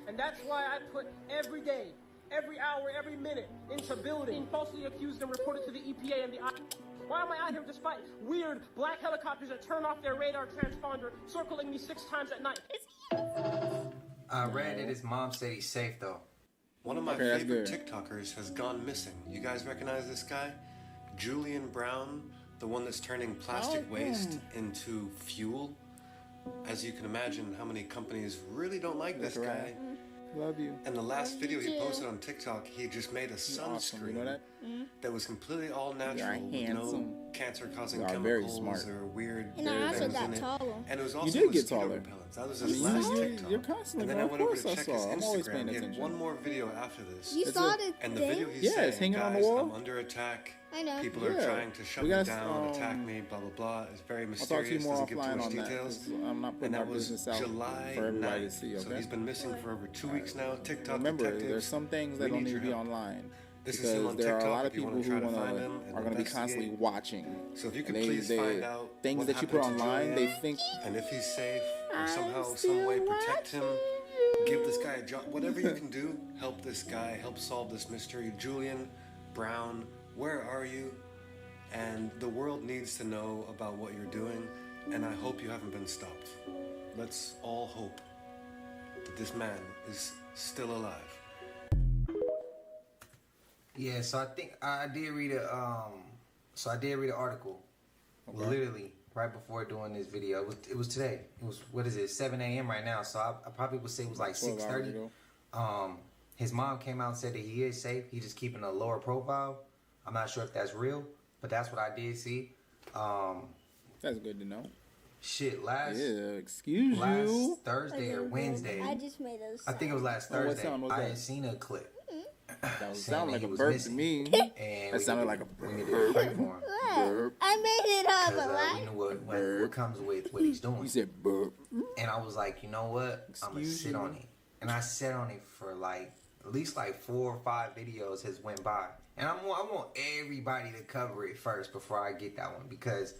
And that's why I put every day, every hour, every minute into building falsely accused and reported to the EPA and the Why am I out here despite weird black helicopters that turn off their radar transponder circling me 6 times at night? I read that his mom said he's safe though. One of my favorite TikTokers has gone missing. You guys recognize this guy? Julian Brown, the one that's turning plastic waste into fuel. As you can imagine, how many companies really don't like this guy. Love you. And the last video he posted on TikTok, he just made a sunscreen you know that was completely all natural, with no cancer-causing very chemicals smart. or weird And I also things got in it. taller. And it was You also did get mosquito taller. repellents. That was his last TikTok. You're constantly And then I going. went Of over to course I check saw. his I'm always Instagram. paying He had attention. one more video after this. You saw the And the thing? video he's Yeah, saying, it's hanging on guys, the wall. I'm under attack. I know. People are Yeah. trying to shut We me gotta, down, attack me, blah, blah, blah. It's very I'll talk to you mysterious, more doesn't give too offline much on that. details. 'Cause I'm not And putting our that was business out July for everybody 9th. to see. So Okay. he's been missing for over 2 weeks now. TikTok Remember, detectives, there's some things that we don't need need your to be help. online This is him because on there are a TikTok lot of if you people wanna who try to find him and are going to be constantly investigate. watching. So if you And could please find out things what that you put happened to online, they Julian, think and if he's safe, or somehow, some way protect him, give this guy a job, whatever you can do, help this guy, help solve this mystery. Julian Brown, where are you? And the world needs to know about what you're doing, and I hope you haven't been stopped. Let's all hope that this man is still alive. Yeah, so I think I did read an article, literally right before doing this video. It was today. It was, what is it, 7 a.m. right now. So I probably would say it was like 6:30. His mom came out and said that he is safe. He's just keeping a lower profile. I'm not sure if that's real, but that's what I did see. That's good to know. Shit, last Thursday or Wednesday. I just made a I think it was last Oh, what Thursday. sound was I that? had seen a clip. That saying sounded like he a was burp missing. to me. And That sounded like a we needed to pray for him. Look, I made it up, Because we alright? knew what comes with what he's doing. You said burp. And I was like, you know what? I'm going to sit on it. And I sat on it for like, at least like 4 or 5 videos has went by. And I want everybody to cover it first before I get that one. Because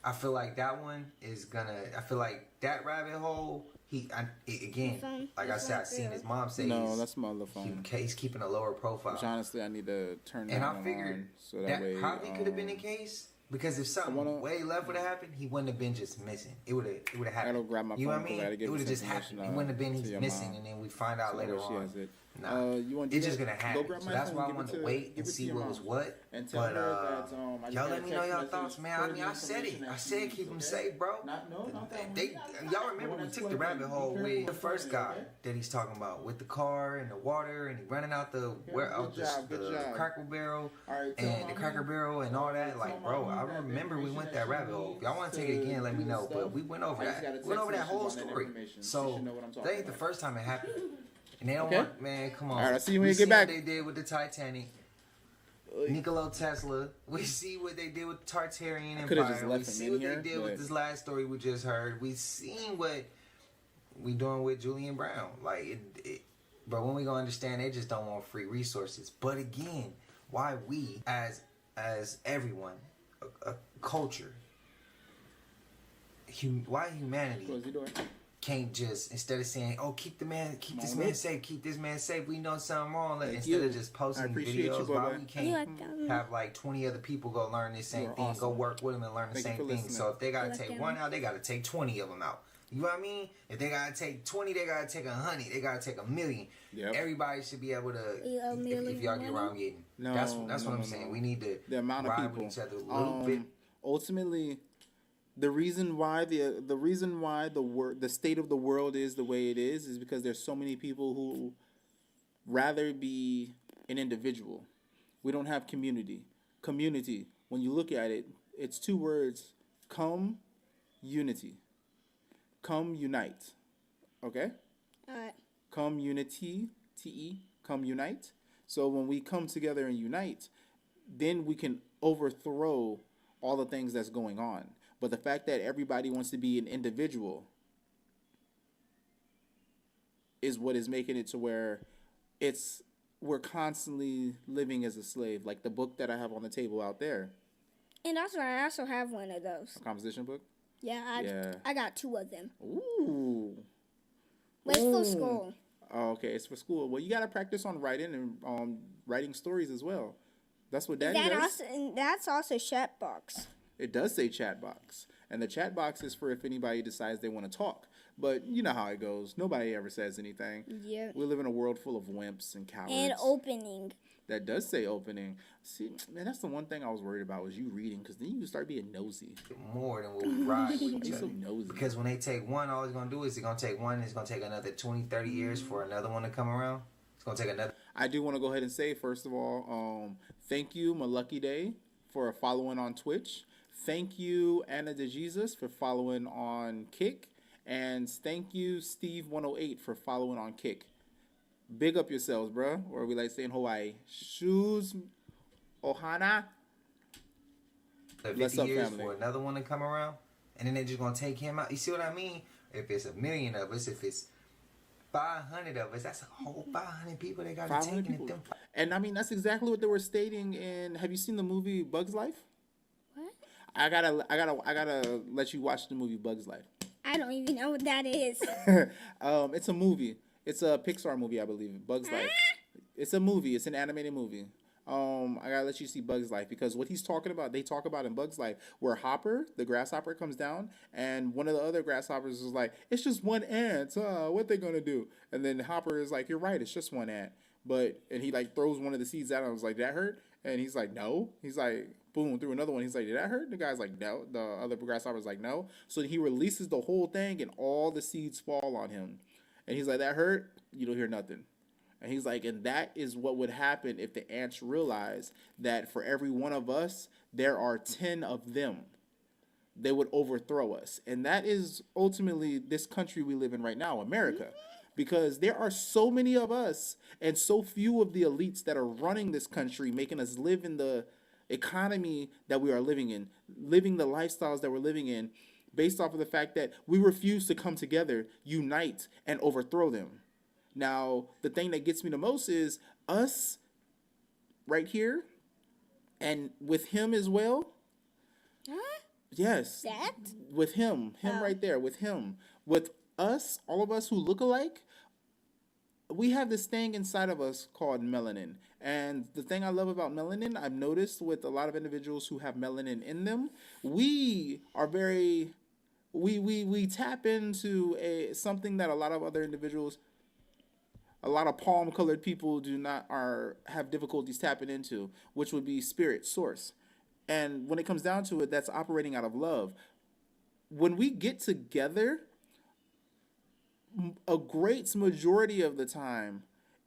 I feel like that one is I feel like that rabbit hole, like I said, I seen his mom say No, that's my other phone. He's keeping a lower profile. Which honestly, I need to turn that And I one figured on so that way. probably could have been the case. Because if something way left would have happened, he wouldn't have been just missing. It would have happened. I gotta grab my You know phone what I mean? because I gotta give It would have you just some happened. It information, wouldn't have been to he's your missing, mom. and then we find out So later she on. has it. Nah, You want to it's just gonna Go happen. grab So my that's phone, why I give want it to to- wait give and it to see your what mom. was what. And tell But her that, I just y'all got let a me know text y'all message thoughts, man. I for mean, the I said it. information I that said you keep them need, safe, bro. Not that one. Y'all remember we took the rabbit hole with the first guy that he's talking about with the car and the water and he running out the Cracker Barrel and the Cracker Barrel and all that. Like, bro, I remember we went that rabbit hole. If y'all want to take it again, let me know. But we went over that. We went over that whole story. So that ain't the first time it happened. And they don't want, man, come on. All right, I'll see you when We you get see back. what they did with the Titanic. Nikola Tesla. We see what they did with the Tartarian I coulda Empire. just We left him see in what here, they did with but- this last story we just heard. We seen what we doing with Julian Brown. Like, but when we gonna understand, they just don't want free resources. But again, why we as everyone, a culture, why humanity can't just, instead of saying, oh, keep this man safe, we know something wrong, instead of just posting videos, why we can't have like 20 other people go learn this same thing, go work with them and learn the same thing. So if they gotta take one out, they gotta take 20 of them out. You know what I mean? If they gotta take 20, they gotta take 100, they gotta take 1,000,000. Yep. Everybody should be able to, if y'all get where I'm getting. That's what I'm saying. We need to the amount of ride people. with each other a little bit. Ultimately, the reason why the state of the world is the way it is because there's so many people who rather be an individual. We don't have community. Community, when you look at it, it's 2 words: come, unity. Come unite. Okay? Alright. Come unity, T-E, come unite. So when we come together and unite, then we can overthrow all the things that's going on. But the fact that everybody wants to be an individual is what is making it to where we're constantly living as a slave. Like the book that I have on the table out there. And also, I also have one of those. A composition book? Yeah, I got 2 of them. Ooh. But it's for school. Oh, okay, it's for school. Well, you got to practice on writing and writing stories as well. That's what Daddy does. And that's also chat box. It does say chat box. And the chat box is for if anybody decides they want to talk. But you know how it goes. Nobody ever says anything. Yep. We live in a world full of wimps and cowards. And opening. That does say opening. See, man, that's the one thing I was worried about was you reading, because then you start being nosy. More than what we ride with each so other. nosy. Because when they take one, all it's going to do is they're going to take one, and it's going to take another 20, 30 years for another one to come around. It's going to take another. I do want to go ahead and say, first of all, thank you, my lucky day, for following on Twitch. Thank you, Anna DeJesus, for following on Kick. And thank you, Steve108, for following on Kick. Big up yourselves, bro. Or we like saying Hawaii. Shoes Ohana. 50 years for another one to come around. And then they're just going to take him out. You see what I mean? If it's 1 million of us, if it's 500 of us, that's a whole 500 people they got to take it. And I mean, that's exactly what they were stating in. Have you seen the movie Bug's Life? What? I gotta let you watch the movie Bug's Life. I don't even know what that is. It's a movie. It's a Pixar movie, I believe. Bug's Life. It's a movie. It's an animated movie. I gotta let you see Bug's Life, because what he's talking about, they talk about in Bug's Life, where Hopper, the grasshopper, comes down, and one of the other grasshoppers is like, "It's just one ant. What they gonna do?" And then Hopper is like, "You're right. It's just one ant." And he like throws one of the seeds at him. I was like, "That hurt?" And he's like, "No." He's like, boom, threw another one. He's like, "Did that hurt?" The guy's like, "No." The other grasshopper's like, "No." So he releases the whole thing, and all the seeds fall on him. And he's like, "That hurt?" You don't hear nothing. And he's like, and that is what would happen if the ants realize that for every one of us, there are 10 of them. They would overthrow us. And that is ultimately this country we live in right now, America. Because there are so many of us and so few of the elites that are running this country, making us live in the economy that we are living in, living the lifestyles that we're living in, based off of the fact that we refuse to come together, unite, and overthrow them. Now, the thing that gets me the most is us right here and with him as well. Huh? Yes. That? With him. Right there. With him. With us, all of us who look alike, we have this thing inside of us called melanin. And the thing I love about melanin, I've noticed with a lot of individuals who have melanin in them, we are very... We tap into something that a lot of other individuals... A lot of palm-colored people have difficulties tapping into, which would be spirit, source. And when it comes down to it, that's operating out of love. When we get together, a great majority of the time,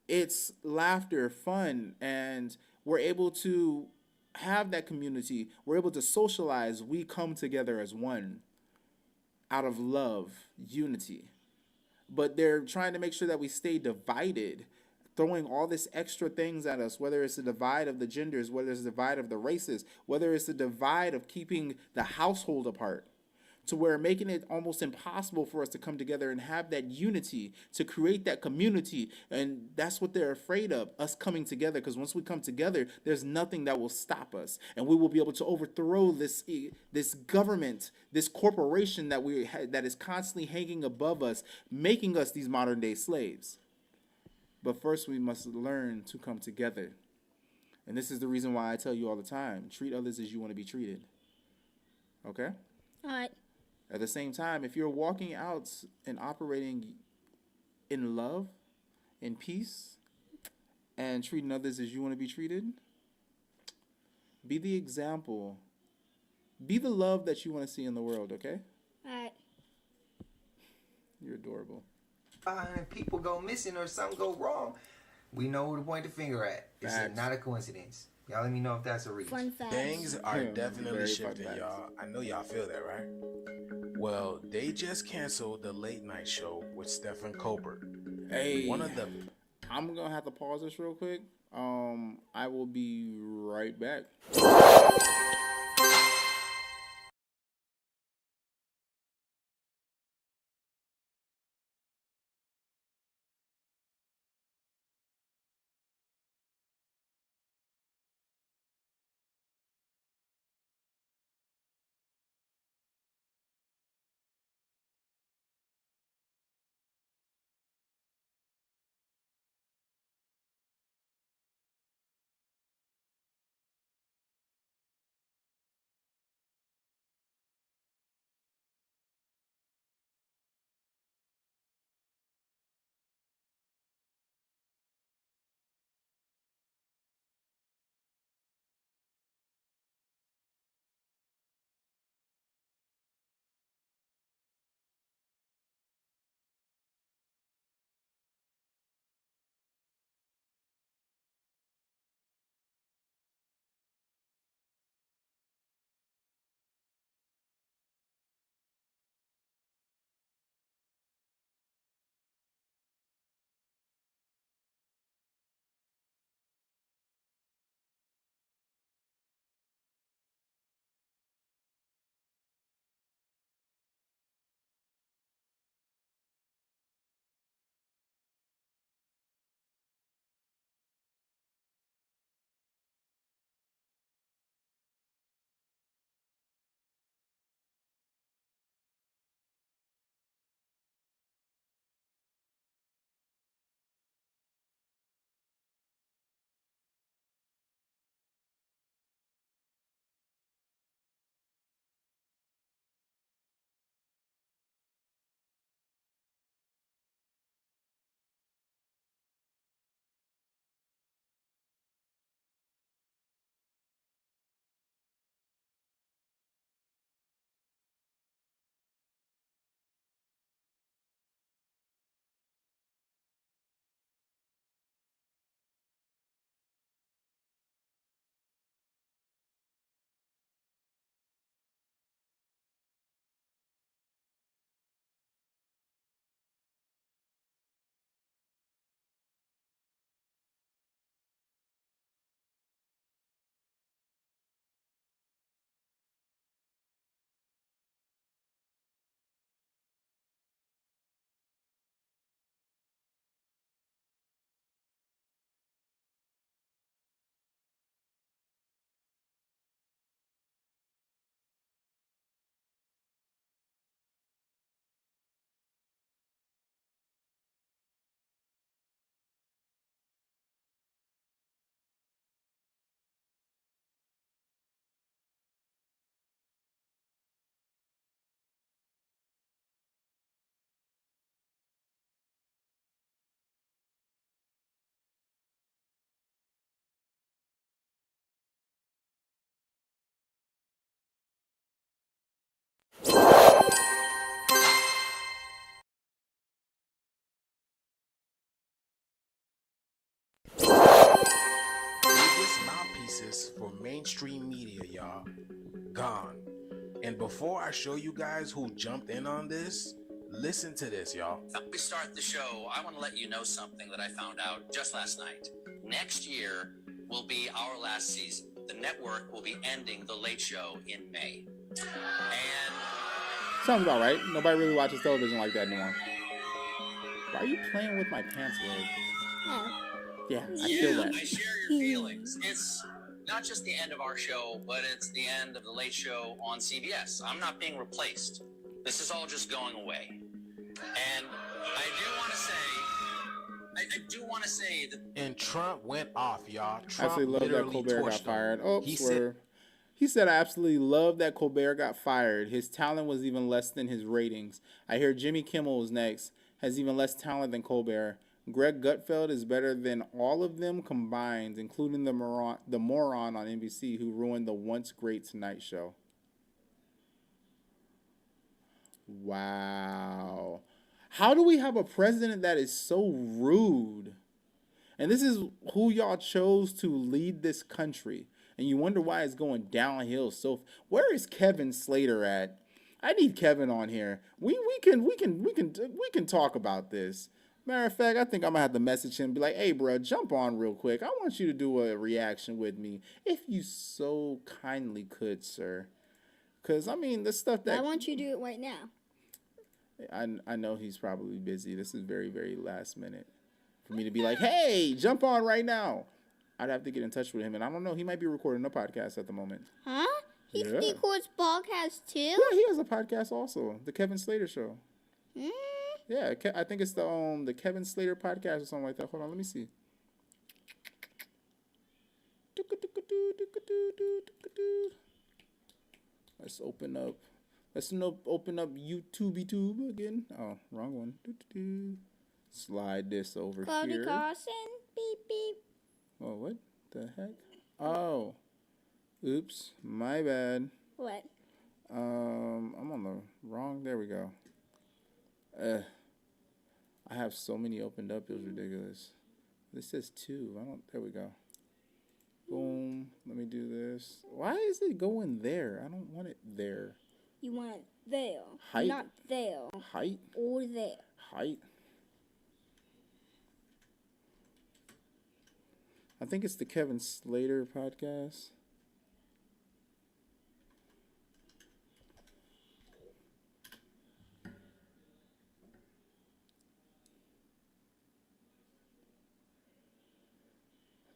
it's laughter, fun, and we're able to have that community. We're able to socialize. We come together as one out of love, unity. But they're trying to make sure that we stay divided, throwing all this extra things at us, whether it's the divide of the genders, whether it's the divide of the races, whether it's the divide of keeping the household apart, to where making it almost impossible for us to come together and have that unity, to create that community. And that's what they're afraid of, us coming together, because once we come together, there's nothing that will stop us. And we will be able to overthrow this government, this corporation that is constantly hanging above us, making us these modern day slaves. But first we must learn to come together. And this is the reason why I tell you all the time, treat others as you want to be treated. Okay? All right. At the same time, if you're walking out and operating in love, in peace, and treating others as you want to be treated, be the example. Be the love that you want to see in the world, okay? All right. You're adorable. People go missing or something go wrong. We know who to point the finger at. It's not a coincidence. Y'all let me know if that's a reason. Fun fact. Things are definitely shifting, y'all. I know y'all feel that, right? Well, they just canceled the late night show with Stephen Colbert. Hey, I'm gonna have to pause this real quick. I will be right back. stands for mainstream media, y'all. Gone. And before I show you guys who jumped in on this, listen to this, y'all. Before we start the show, I want to let you know something that I found out just last night. Next year will be our last season. The network will be ending The Late Show in May. And Sounds about right. Nobody really watches television like that anymore. Why are you playing with my pants leg? Yeah, I feel that. I share your feelings. It's not just the end of our show, but it's the end of The Late Show on CBS. I'm not being replaced. This is all just going away. And I do want to say that. And Trump went off, y'all. I Trump absolutely love that Colbert got fired. Oh, he said, I absolutely love that Colbert got fired. His talent was even less than his ratings. I hear Jimmy Kimmel is next, has even less talent than Colbert. Greg Gutfeld is better than all of them combined, including the moron on NBC who ruined the once great Tonight Show. Wow. How do we have a president that is so rude? And this is who y'all chose to lead this country. And you wonder why it's going downhill. So where is Kevin Slater at? I need Kevin on here. We can talk about this. Matter of fact, I think I'm gonna have to message him and be like, hey bro, jump on real quick. I want you to do a reaction with me. If you so kindly could, sir. Cause I mean the stuff that I want you to do it right now. I know he's probably busy. This is very, very last minute for me to be like, hey, jump on right now. I'd have to get in touch with him, and I don't know. He might be recording a podcast at the moment. Huh? He records podcasts too? Yeah, he has a podcast also, the Kevin Slater Show. Yeah, I think it's the Kevin Slater podcast or something like that. Hold on, let me see. Let's open up. Let's open up YouTube again. Oh, wrong one. Slide this over Cody here. Carson, beep beep. Oh, what the heck? Oh, oops, my bad. What? I'm on the wrong. There we go. I have so many opened up. It was ridiculous. This says 2. There we go. Boom. Let me do this. Why is it going there? I don't want it there. You want it there. Height. Not there. Height. Or there. Height. I think it's the Kevin Slater podcast.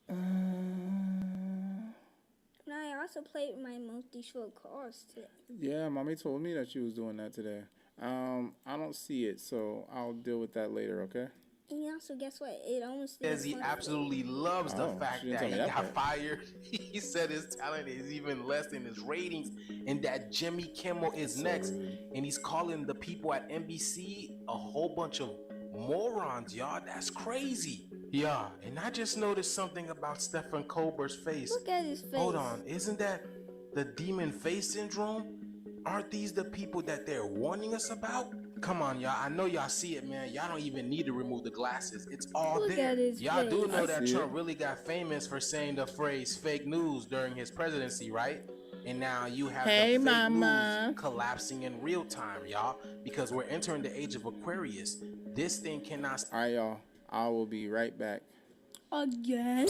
And I also played with my multi-short cars today. Yeah, mommy told me that she was doing that today. I don't see it, so I'll deal with that later, okay? And also, guess what? It almost Says he absolutely loves the fact that he got fired. He said his talent is even less than his ratings, and that Jimmy Kimmel is next. And he's calling the people at NBC a whole bunch of morons, y'all. That's crazy. Yeah, and I just noticed something about Stephen Colbert's face. Look at his face. Hold on, isn't that the demon face syndrome? Aren't these the people that they're warning us about? Come on, y'all. I know y'all see it, man. Y'all don't even need to remove the glasses. It's all Look there. at his Y'all face. do know that Trump really got famous for saying the phrase fake news during his presidency, right? And now you have the fake news collapsing in real time, y'all, because we're entering the age of Aquarius. This thing cannot... All right, y'all. I will be right back. Again?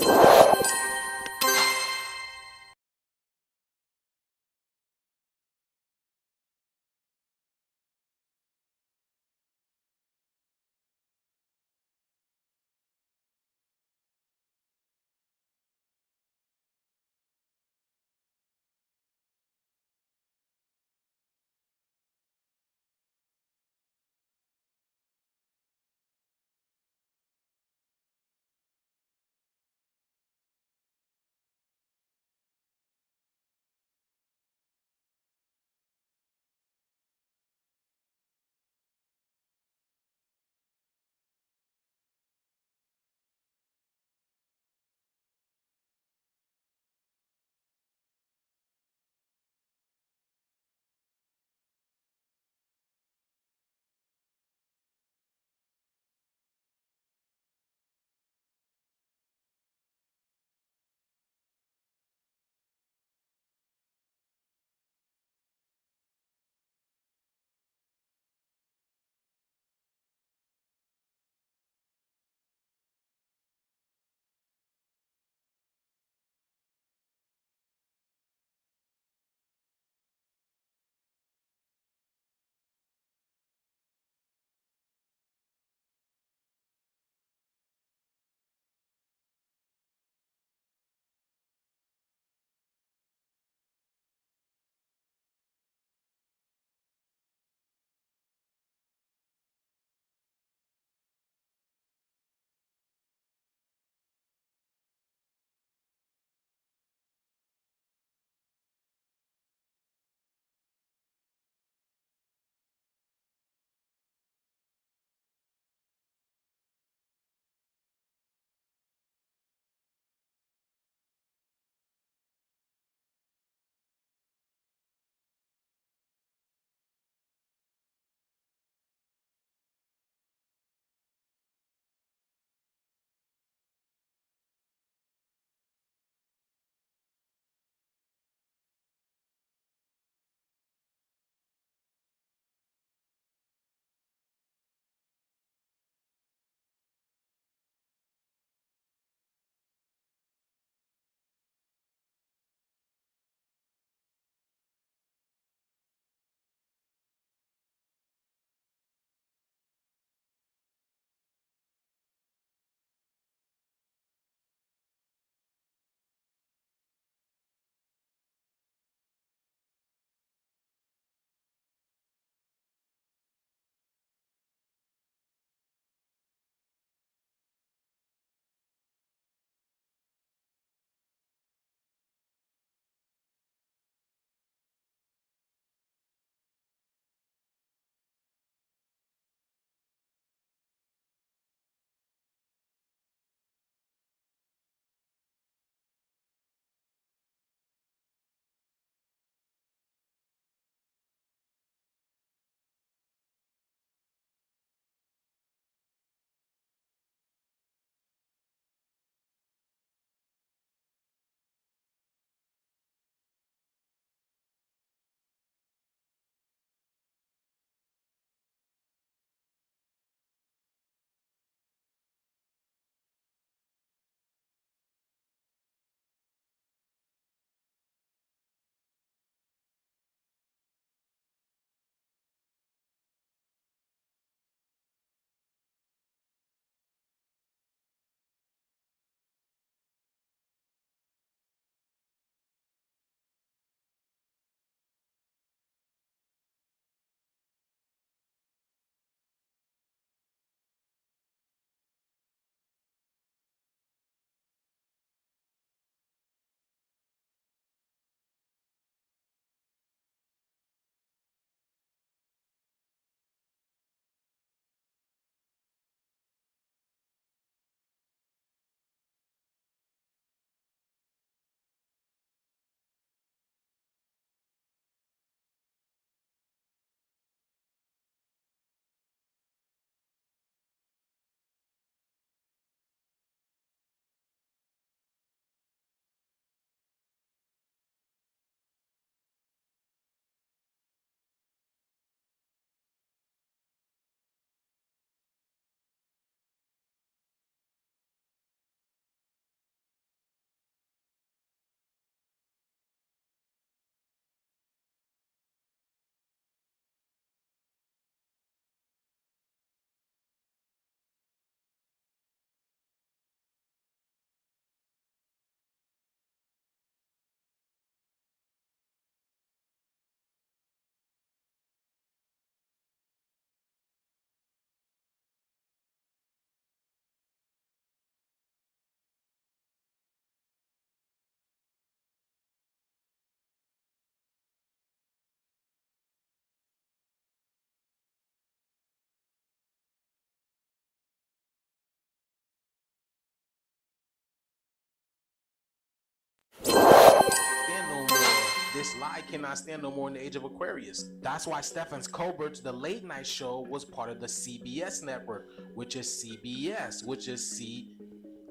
This lie cannot stand no more in the age of Aquarius. That's why Stephen Colbert's The Late Night Show was part of the CBS network, which is CBS, which is C.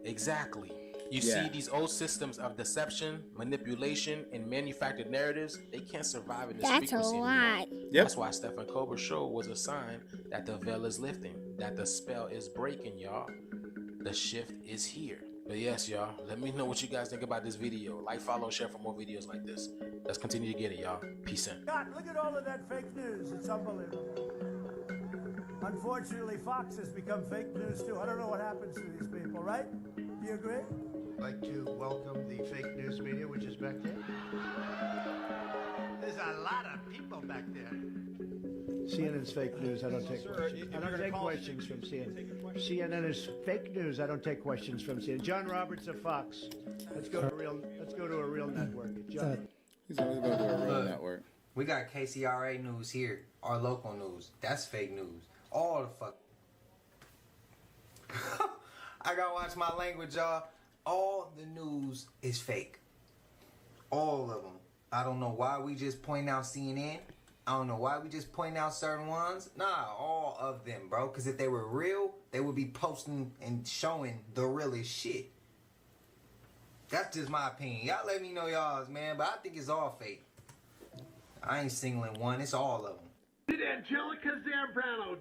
Exactly. You see, these old systems of deception, manipulation, and manufactured narratives, they can't survive in this frequency anymore. That's why Stephen Colbert's show was a sign that the veil is lifting, that the spell is breaking, y'all. The shift is here. But yes, y'all, let me know what you guys think about this video. Like, follow, share for more videos like this. Let's continue to get it, y'all. Peace in. God, look at all of that fake news. It's unbelievable. Unfortunately, Fox has become fake news too. I don't know what happens to these people, right? Do you agree? I'd like to welcome the fake news media, which is back there. There's a lot of people back there. CNN's fake news. I don't take questions. I don't take questions from CNN. CNN is fake news. I don't take questions from CNN. John Roberts of Fox. Let's go to a real network. John. He's always going to a real network. We got KCRA news here, our local news. That's fake news. All the fuck. I gotta watch my language, y'all. All the news is fake. All of them. I don't know why we just point out CNN. I don't know why we just point out certain ones. Nah, all of them, bro. Because if they were real, they would be posting and showing the realest shit. That's just my opinion. Y'all let me know y'all's, man. But I think it's all fake. I ain't singling one. It's all of them. Did Angelica Zambrano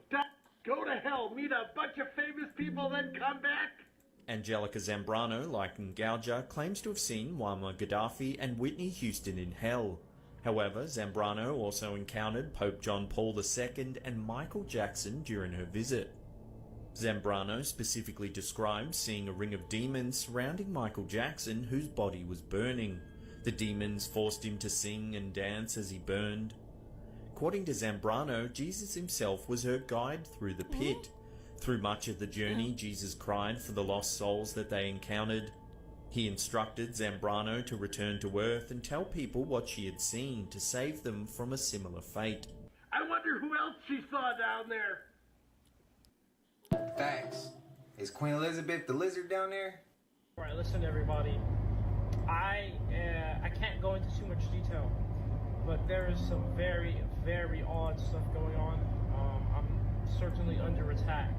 go to hell, meet a bunch of famous people, then come back? Angelica Zambrano, like Ngauja, claims to have seen Muammar Gaddafi and Whitney Houston in hell. However, Zambrano also encountered Pope John Paul II and Michael Jackson during her visit. Zambrano specifically described seeing a ring of demons surrounding Michael Jackson, whose body was burning. The demons forced him to sing and dance as he burned. According to Zambrano, Jesus himself was her guide through the pit. Through much of the journey, Jesus cried for the lost souls that they encountered. He instructed Zambrano to return to Earth and tell people what she had seen to save them from a similar fate. I wonder who else she saw down there. Facts. Is Queen Elizabeth the lizard down there? All right, listen, everybody. I can't go into too much detail, but there is some very, very odd stuff going on. I'm certainly under attack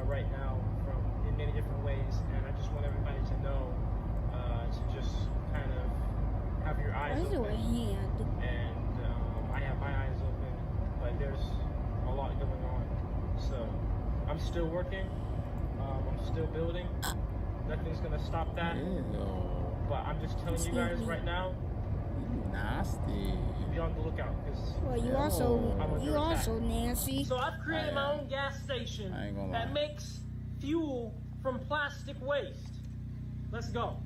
right now in many different ways, and I just want everybody to know to just kind of have your eyes open. And I have my eyes open, but there's a lot going on. So I'm still working. I'm still building. Nothing's gonna stop that. But I'm just telling you guys right now. Nasty. Be on the lookout, because well, you also nasty. So I've created my own gas station that makes fuel from plastic waste. Let's go.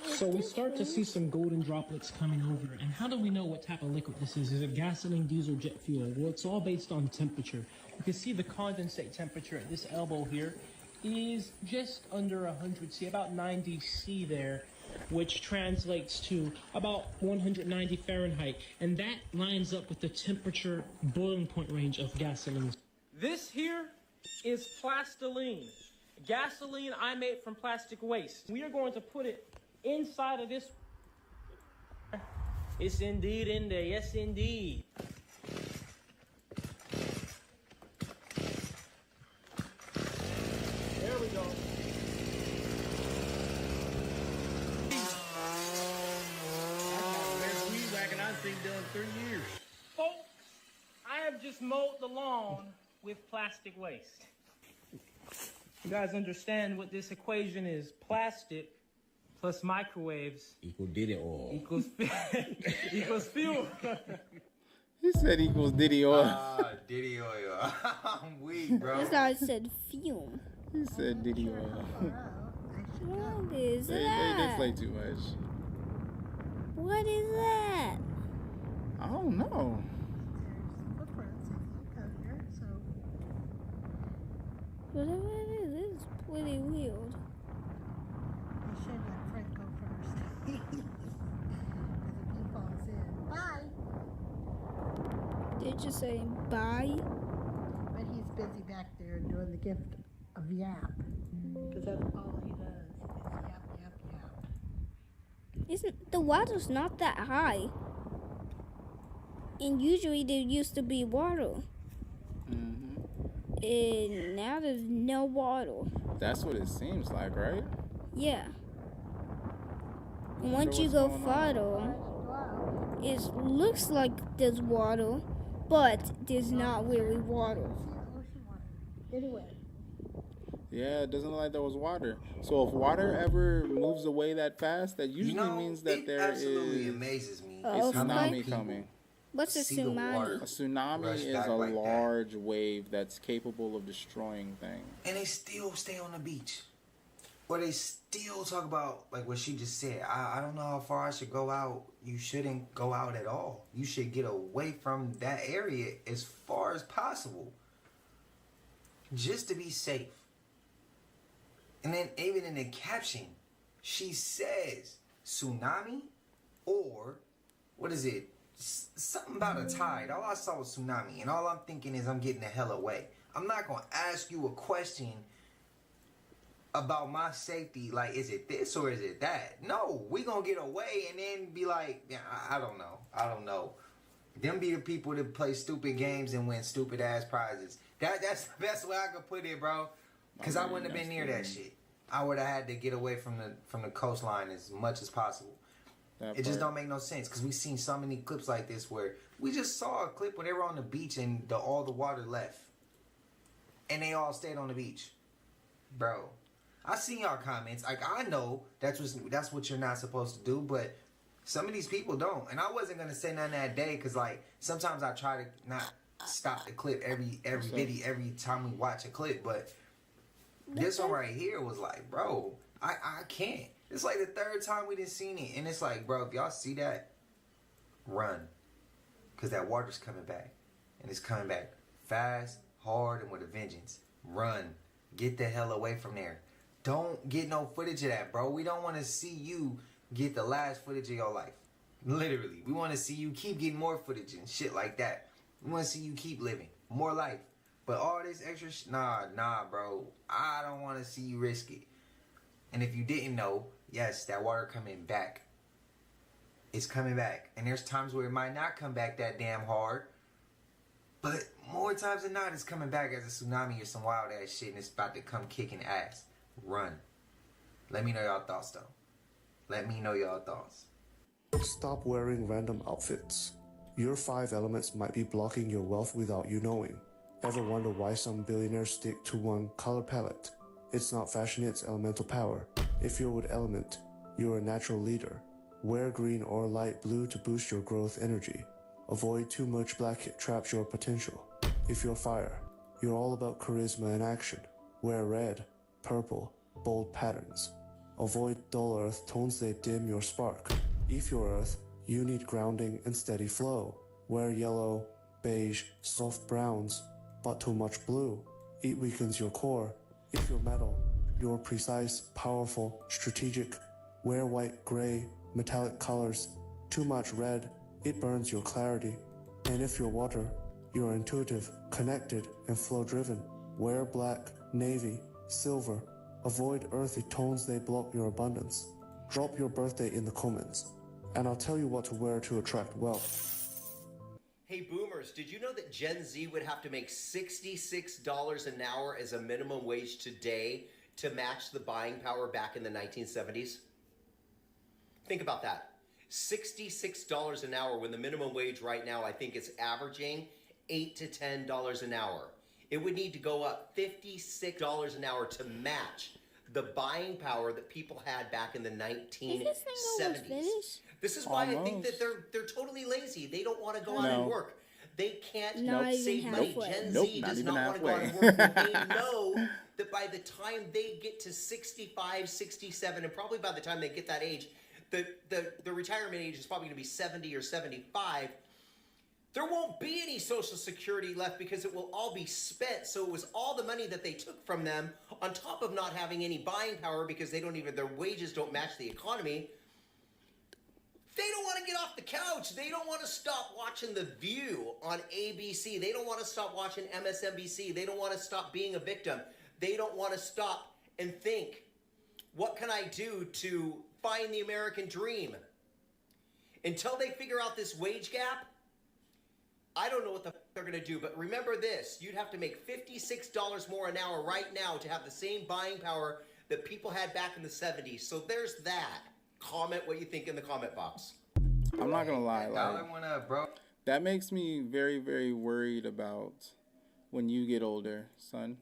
So we start to see some golden droplets coming over. And how do we know what type of liquid this is? Is it gasoline, diesel, jet fuel? Well, it's all based on temperature. You can see the condensate temperature at this elbow here is just under 100 C, about 90 C there, which translates to about 190 Fahrenheit. And that lines up with the temperature boiling point range of gasoline. This here is plastiline. Gasoline I made from plastic waste. We are going to put it inside of this. It's indeed in there. Yes, indeed. There we go. I've been done 3 years. Folks, I have just mowed the lawn with plastic waste. You guys understand what this equation is? Plastic plus microwaves equals Diddy oil. Equals fuel. He said equals Diddy oil. Diddy oil. I'm weak, bro. I thought it said fume. He said Diddy oil. What is They that? play too much. What is that? I don't know. Whatever it is, it's pretty weird. what you're saying. Bye. But he's busy back there doing the gift of yap. Because that's all he does is yap, yap, yap. Isn't the water's not that high? And usually there used to be water. And now there's no water. That's what it seems like, right? Yeah. And once you go farther, it looks like there's water, but there's not really water. Anyway. Yeah, it doesn't look like there was water. So if water ever moves away that fast, that usually means that there is absolutely amazes me. a tsunami coming. What's a tsunami? A tsunami is a large wave that's capable of destroying things. And they still stay on the beach. Or they still talk about, like what she just said, I don't know how far I should go out. You shouldn't go out at all. You should get away from that area as far as possible. Just to be safe. And then even in the caption, she says tsunami or, what is it? Something about a tide. All I saw was tsunami. And all I'm thinking is I'm getting the hell away. I'm not going to ask you a question about my safety, like, is it this or is it that? No, we gonna get away and then be like, yeah, I don't know. Them be the people that play stupid games and win stupid ass prizes. That's the best way I could put it, bro. Because I wouldn't have been near that shit. I would have had to get away from the coastline as much as possible. It just don't make no sense because we've seen so many clips like this where we just saw a clip where they were on the beach and all the water left, and they all stayed on the beach, bro. I seen y'all comments. Like, I know that's what you're not supposed to do, but some of these people don't. And I wasn't gonna say nothing that day because, like, sometimes I try to not stop the clip every video every time we watch a clip. But this one right here was like, bro, I can't. It's like the third time we didn't seen it, and it's like, bro, if y'all see that, run, because that water's coming back, and it's coming back fast, hard, and with a vengeance. Run, get the hell away from there. Don't get no footage of that, bro. We don't want to see you get the last footage of your life. Literally. We want to see you keep getting more footage and shit like that. We want to see you keep living. More life. But all this extra nah, bro. I don't want to see you risk it. And if you didn't know, yes, that water coming back. It's coming back. And there's times where it might not come back that damn hard. But more times than not, it's coming back as a tsunami or some wild ass shit, and it's about to come kicking ass. Run. Let me know y'all thoughts, though. Let me know y'all thoughts. Stop wearing random outfits. Your 5 elements might be blocking your wealth without you knowing. Ever wonder why some billionaires stick to one color palette? It's not fashion, it's elemental power. If you're with element, you're a natural leader. Wear green or light blue to boost your growth energy. Avoid too much black, it traps your potential. If you're fire, you're all about charisma and action. Wear red, purple, bold patterns. Avoid dull earth tones, they dim your spark. If you're earth, you need grounding and steady flow. Wear yellow, beige, soft browns, but too much blue. It weakens your core. If you're metal, you're precise, powerful, strategic. Wear white, gray, metallic colors. Too much red, it burns your clarity. And if you're water, you're intuitive, connected, and flow-driven. Wear black, navy, silver. Avoid earthy tones, they block your abundance. Drop your birthday in the comments, and I'll tell you what to wear to attract wealth. Hey boomers, did you know that Gen Z would have to make $66 an hour as a minimum wage today to match the buying power back in the 1970s? Think about that. $66 an hour when the minimum wage right now, I think it's averaging $8 to $10 an hour. It would need to go up $56 an hour to match the buying power that people had back in the 1970s. This is why I think that they're totally lazy. They don't want to go out and work. They can't save money. Gen Z does not want to go out and work. They know that by the time they get to 65, 67, and probably by the time they get that age, the retirement age is probably going to be 70 or 75. There won't be any Social Security left because it will all be spent. So it was all the money that they took from them on top of not having any buying power because their wages don't match the economy. They don't want to get off the couch. They don't want to stop watching The View on ABC. They don't want to stop watching MSNBC. They don't want to stop being a victim. They don't want to stop and think, what can I do to find the American dream? Until they figure out this wage gap, I don't know what the fuck they're going to do. But remember this, you'd have to make $56 more an hour right now to have the same buying power that people had back in the 70s. So there's that. Comment what you think in the comment box. I'm not gonna lie, that makes me very, very worried about when you get older, son.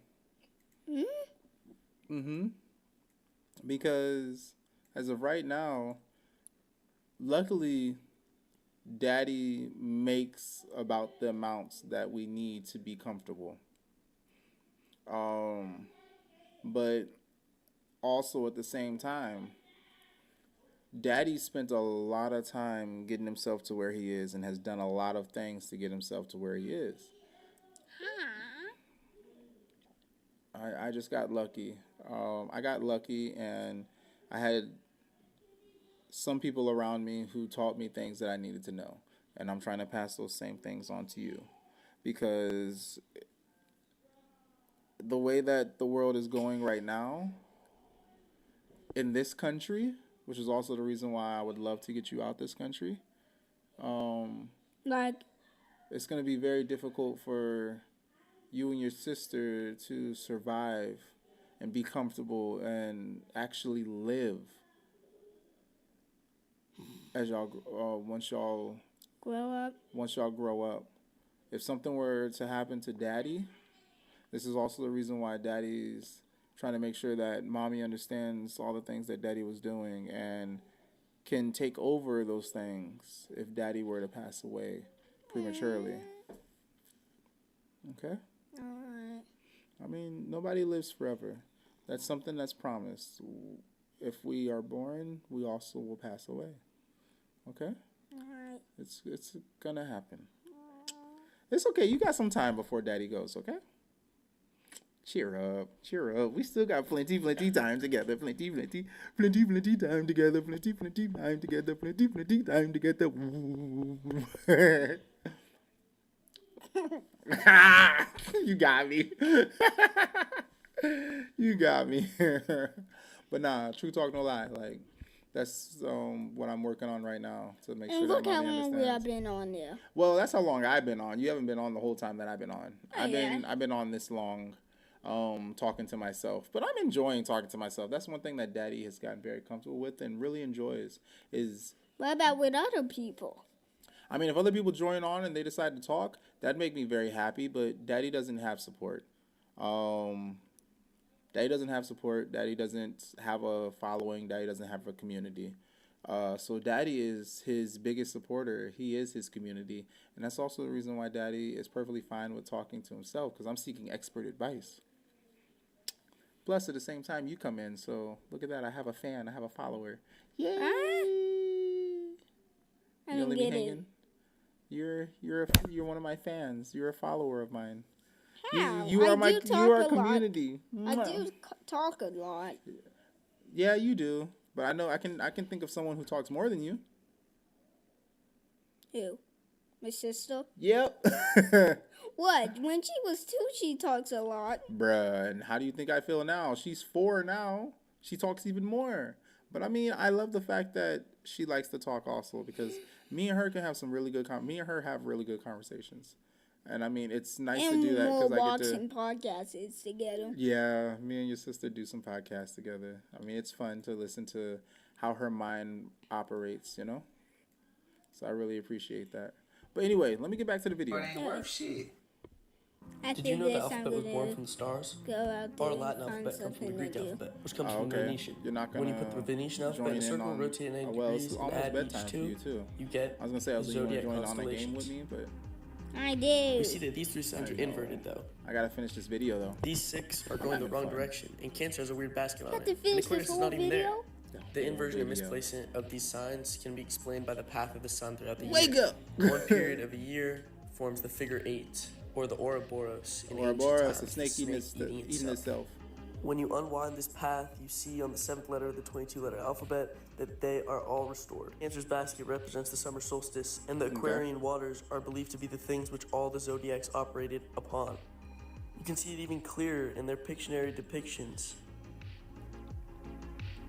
Because as of right now, luckily, Daddy makes about the amounts that we need to be comfortable. But also at the same time, Daddy spent a lot of time getting himself to where he is and has done a lot of things to get himself to where he is. I just got lucky. I got lucky, and I had some people around me who taught me things that I needed to know. And I'm trying to pass those same things on to you. Because the way that the world is going right now, in this country, which is also the reason why I would love to get you out this country, it's going to be very difficult for you and your sister to survive and be comfortable and actually live as y'all once y'all grow up. If something were to happen to Daddy, this is also the reason why Daddy's trying to make sure that Mommy understands all the things that Daddy was doing and can take over those things if Daddy were to pass away prematurely. Okay? Alright. I mean, nobody lives forever. That's something that's promised. If we are born, we also will pass away. Okay? Alright. It's gonna happen. It's okay. You got some time before Daddy goes, okay? Cheer up. We still got plenty time together. Plenty time together. Plenty time together. Plenty time together. You got me. You got me. But nah, true talk, no lie. Like, that's what I'm working on right now to make sure that Mommy understands. And look how long we have been on there. Well, that's how long I've been on. You haven't been on the whole time that I've been on. I've been on this long. Talking to myself, but I'm enjoying talking to myself. That's one thing that Daddy has gotten very comfortable with and really enjoys. Is what about with other people? I mean, if other people join on and they decide to talk, that'd make me very happy. But Daddy doesn't have support. Daddy doesn't have support. Daddy doesn't have a following. Daddy doesn't have a community. So Daddy is his biggest supporter. He is his community, and that's also the reason why Daddy is perfectly fine with talking to himself, because I'm seeking expert advice. Plus, at the same time, you come in, so look at that. I have a fan. I have a follower. Yay! I don't get it. You're one of my fans. You're a follower of mine. How? You are community. I do talk a lot. Yeah, you do. But I know I can think of someone who talks more than you. Who? My sister? Yep. What? When she was 2, she talks a lot. Bruh, and how do you think I feel now? She's 4 now. She talks even more. But I mean, I love the fact that she likes to talk also, because me and her can have some really good me and her have really good conversations. And I mean, it's nice to do that because I get to podcasts together. Yeah, me and your sister do some podcasts together. I mean, it's fun to listen to how her mind operates, you know? So I really appreciate that. But anyway, let me get back to the video. Did you know the alphabet was born from the stars? Our Latin alphabet comes from the Greek alphabet, which comes from the Venetian. When you put the Venetian alphabet in a circle, rotate 90 degrees, and add each 2, you get the zodiac constellations. I did. We see that these 3 signs are inverted, though. I gotta finish this video, though. These 6 are going the wrong direction, and Cancer has a weird basket on it. And Aquarius is not even there. The inversion and misplacement of these signs can be explained by the path of the sun throughout the year. Wake up! One period of a year forms the figure 8, or the Ouroboros. Ouroboros, the snake eating itself. When you unwind this path, you see on the 7th letter of the 22-letter alphabet that they are all restored. Cancer's basket represents the summer solstice, and the Aquarian waters are believed to be the things which all the zodiacs operated upon. You can see it even clearer in their Pictionary depictions,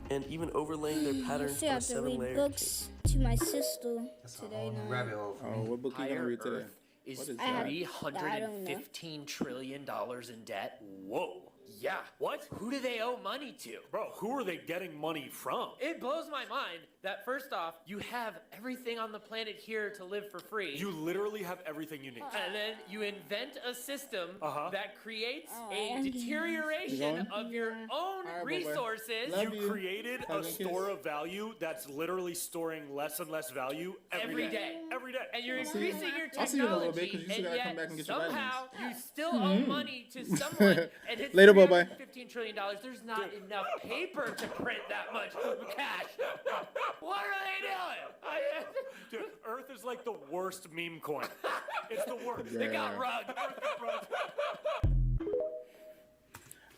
and even overlaying their patterns on a 7-layer books to my sister today night. Rabbit hole. Oh, what book are you gonna read today? Is what is $315 trillion in debt? Whoa. Yeah. What? Who do they owe money to? Bro, who are they getting money from? It blows my mind that first off, you have everything on the planet here to live for free. You literally have everything you need. And then you invent a system that creates a deterioration of your own resources. You created a store of value that's literally storing less and less value every day. Every day. And you're increasing your technology. I'll see you in a little bit because you still gotta come back and get your vitamins. Somehow you still owe money to someone, and it's Later, bye-bye. $15 trillion. There's not enough paper to print that much cash. What are they doing? Dude, Earth is like the worst meme coin. It's the worst. They got rugged.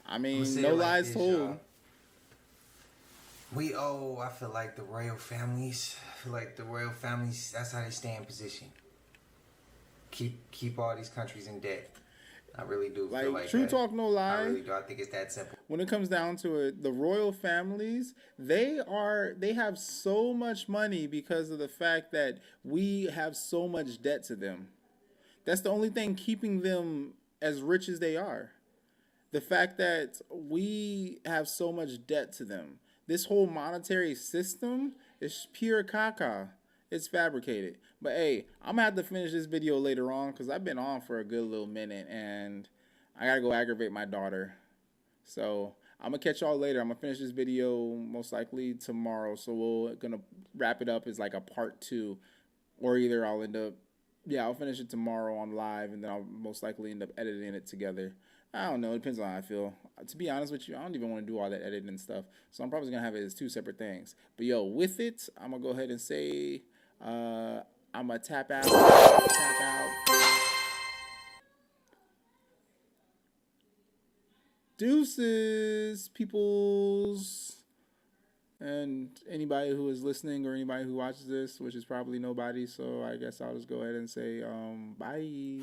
I mean, no lies told. We owe, I feel like, the royal families. I feel like the royal families, that's how they stay in position. Keep all these countries in debt. I really do feel like true that. Talk, no lie. I really do. I think it's that simple. When it comes down to it, the royal families, they have so much money because of the fact that we have so much debt to them. That's the only thing keeping them as rich as they are. The fact that we have so much debt to them. This whole monetary system is pure caca. It's fabricated. But hey, I'm gonna have to finish this video later on because I've been on for a good little minute and I gotta go aggravate my daughter. So I'm gonna catch y'all later. I'm gonna finish this video most likely tomorrow. So we're gonna wrap it up as like a part 2, or either I'll end up, I'll finish it tomorrow on live and then I'll most likely end up editing it together. I don't know. It depends on how I feel. To be honest with you, I don't even want to do all that editing and stuff. So I'm probably gonna have it as 2 separate things. But yo, with it, I'm gonna go ahead and say I'm gonna tap out. Deuces, peoples, and anybody who is listening or anybody who watches this, which is probably nobody. So I guess I'll just go ahead and say bye.